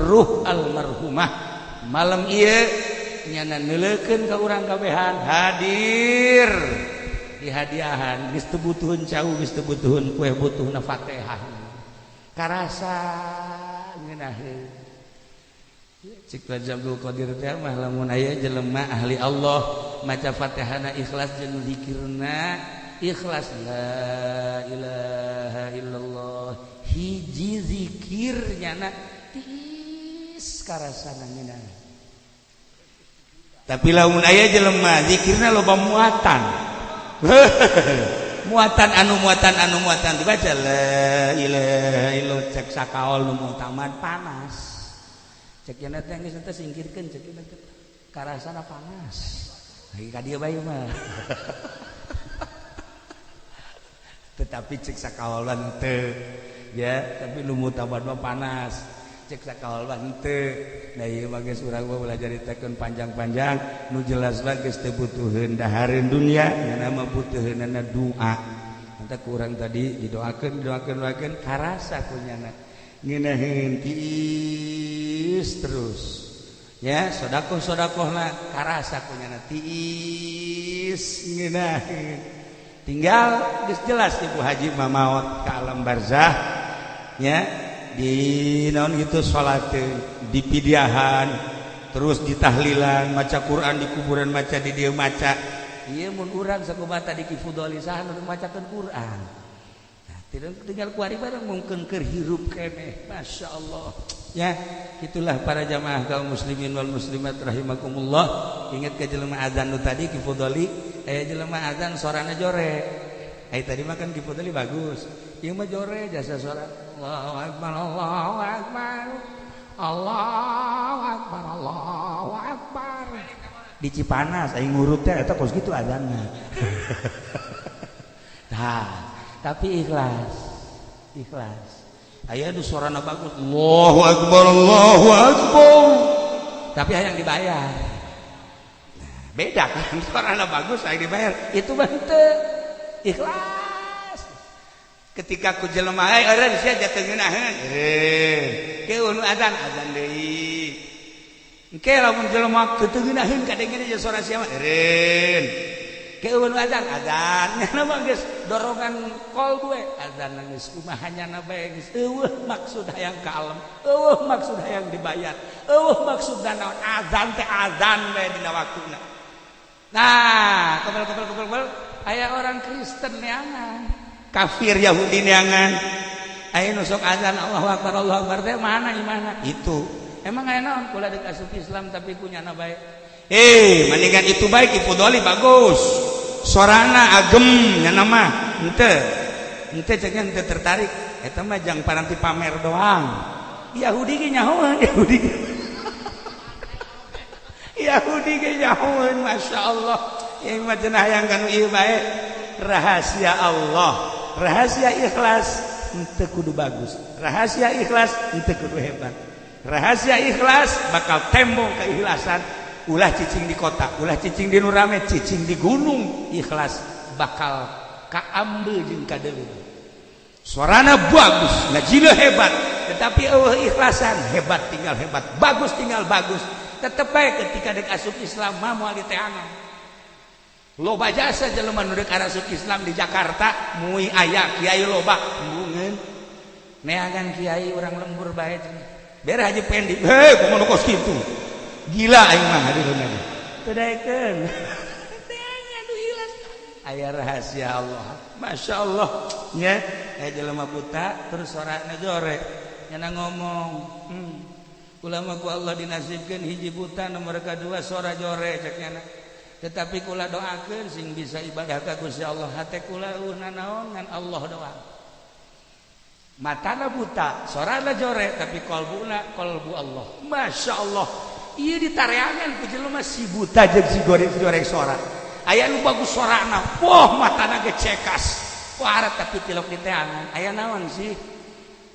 ruh almarhumah malam ieu nyana neuleukeun ka urang kabehan hadir di hadiahan geus teu butuhun cau geus teu butuhun kue butuhna Fatihah karasa ngeunaheun cik Raja Abdul Qadir teh mah lamun aya jelema ahli Allah maca Fatihahna ikhlas jeung zikirna ikhlas la ilaha illallah hiji zikirnya na tis karasana ngeunah tapi lamun aya jelema zikirna loba muatan muatan dibaca la ilaha illallah cek sakaol nu mutamad panas cek yana teh geus teh singkirkeun cek yana teh karasana panas lagi ka dieu bae mah tetapi cek sakawalan teu ya tapi nu mutamad mah panas cek sakawalan teu nah ieu mah geus urang mah belajar ditekeun panjang-panjang nu jelas mah geus teu butuheun dahareun dunya nya mah butuheunana doa anta ku urang tadi didoakeun karasa kunyana ngeunaheun tiis terus ya sodakoh-sodakohna karasa kunyana tiis ngeunaheun tinggal geus jelas ibu haji mah maot ka alam barzah ya di naon gitu salat di pidiahan terus di tahlilan maca Quran di kuburan maca di dieu maca ieu mun urang sakubata di Kifudoli saha nu macakeun Quran tinggal kuari bareng mungkin keur hirup keneh masyaallah ya itulah para jamaah kaum muslimin wal muslimat rahimakumullah ingat ke jelema azan nu tadi Kifudoli aya jelema azan sorana jore ai tadi mah kan Kifudoli bagus ieu mah jore jasa suara Allahu akbar Allahu akbar Allahu akbar Allahu akbar di Cipanas aing ngurut teh eta kos kitu azanna nah tapi ikhlas aya nu sorana bagus Allahu akbar tapi hayang dibayar nah, beda kan sorana bagus hayang dibayar itu mah teu ikhlas ketika ku jelema ai eureun sia jatuh ngeunaheun ke unu azan deui engke lamun jelema teu ngeunaheun kadenge jeung sora sia mah eureun ke unu azan nya mah geus dorongan kol gue azan geus kumahanya bae geus eueuh maksud hayang kalem eueuh maksud hayang dibayar eueuh maksud naon azan teh azan bae dina waktuna nah kebal aya orang Kristen neangan kafir Yahudi neangan aya nu sok azan Allahu akbar teh mana imana itu emang aya naon kula deuk asup Islam tapi kunyana bae mendingan itu baik Kifudoli bagus sorana agem nya nama henteu ceknya henteu tertarik eta mah jang paranti pamer doang Yahudi ge nyahoeun Yahudi ge nyahoeun masyaallah ieu mah cenah hayang kanu ieu bae rahasia Allah, rahasia ikhlas henteu kudu bagus, rahasia ikhlas henteu kudu hebat. Rahasia ikhlas bakal tembong keikhlasan, ulah cicing di kota, ulah cicing di nu rame, cicing di gunung, ikhlas bakal kaambeul jeung kadeuleu. Suarana bagus, ngajina hebat, tetapi ikhlasan hebat tinggal hebat, bagus tinggal bagus. Tetep bae ketika dek asup Islam mah moal diteangan. Loba jasa jelema nu dek asup Islam di Jakarta, muih aya kiai loba, embungeun. Neangan kiai urang lembur bae cenah. Bere Haji Pendi, heh kumaha kos kitu. Gila aing mah hadirna. Teu daekeun. Teangan nu ikhlas. Aya rahasia Allah. Masya Allah nya jelema buta terus sorana jore nyana ngomong ulama ku Allah dinasibkeun hiji buta nomor kadua sora jore cek nyana tetapi kula doakeun sing bisa ibadah ka Gusti Allah hate kula naon ngan Allah doang matana buta sorana jore tapi qalbuna qalbu Allah Masya Allah ieu ditareangan ku jelema si buta jeung si jore sora aya nu bagus sorana poh matana ge cekas warat tapi tilok diteangan aya naon sih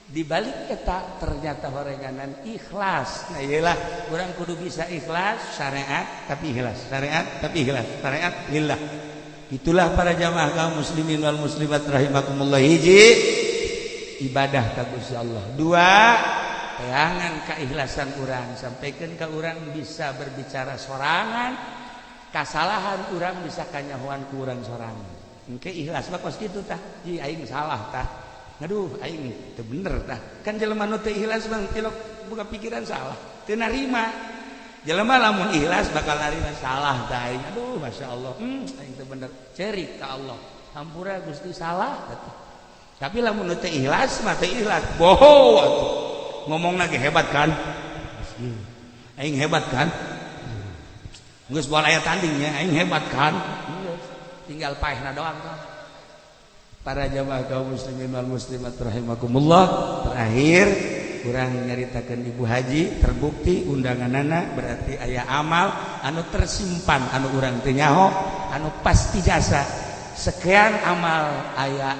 dibalik eta ternyata horenganan ikhlas. Nah iyalah urang kudu bisa ikhlas syariat tapi ikhlas syariat tapi ikhlas syariat lillah. Itulah para jamaah kaum muslimin wal muslimat rahimakumullah. Hiji ibadah ka Gusti Allah, dua teangan keikhlasan urang sampaikeun ka urang bisa berbicara sorangan, kasalahan urang bisa kanyahoan ku urang sorangan. Engke ikhlas mah kos kitu tah. Ji aing salah tah. Aduh aing teu bener tah. Kan jelema nu teu ikhlas mah tilok boga pikiran salah. Teu narima. Jelema lamun ikhlas bakal narima salah tah aing. Aduh masyaallah. Aing teu bener. Cerik ka Allah. Hampura Gusti salah atuh. Tapi lamun nu teu ikhlas mah teu ikhlas. Boho atuh. Ngomongna ge hebat kan? Aing hebat kan? Geus boal aya tandingnya aing hebat kan? Tinggal paehna doang kan. Para jamaah kaum muslimin wal muslimat rahimakumullah, terakhir urang nyaritakeun Ibu Haji terbukti undanganana berarti aya amal anu tersimpan anu urang teu nyaho anu pasti jasa. Sekian amal aya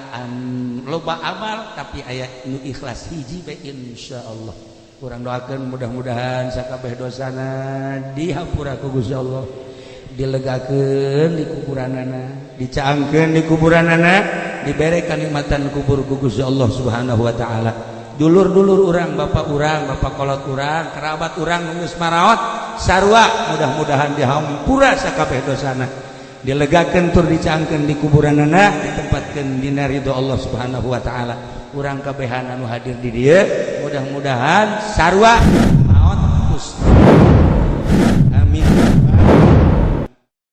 loba amal tapi aya nu ikhlas hiji bae insyaallah. Urang doakeun mudah-mudahan sakabeh dosana dihampura ku Gusti Allah. Dilegakeun di kuburanana, dicaangkeun di kuburanana, dibere kanikmatan kubur ku Gusti Allah Subhanahu wa taala. Dulur-dulur urang, bapak kolot urang, kerabat urang nu geus maraot sarua mudah-mudahan dihampura sakabeh dosana. Dilegakeun tur dicaangkeun di kuburanana, ditempatkeun dina ridho Allah Subhanahu wa taala. Urang kabehan anu hadir di dieu mudah-mudahan sarua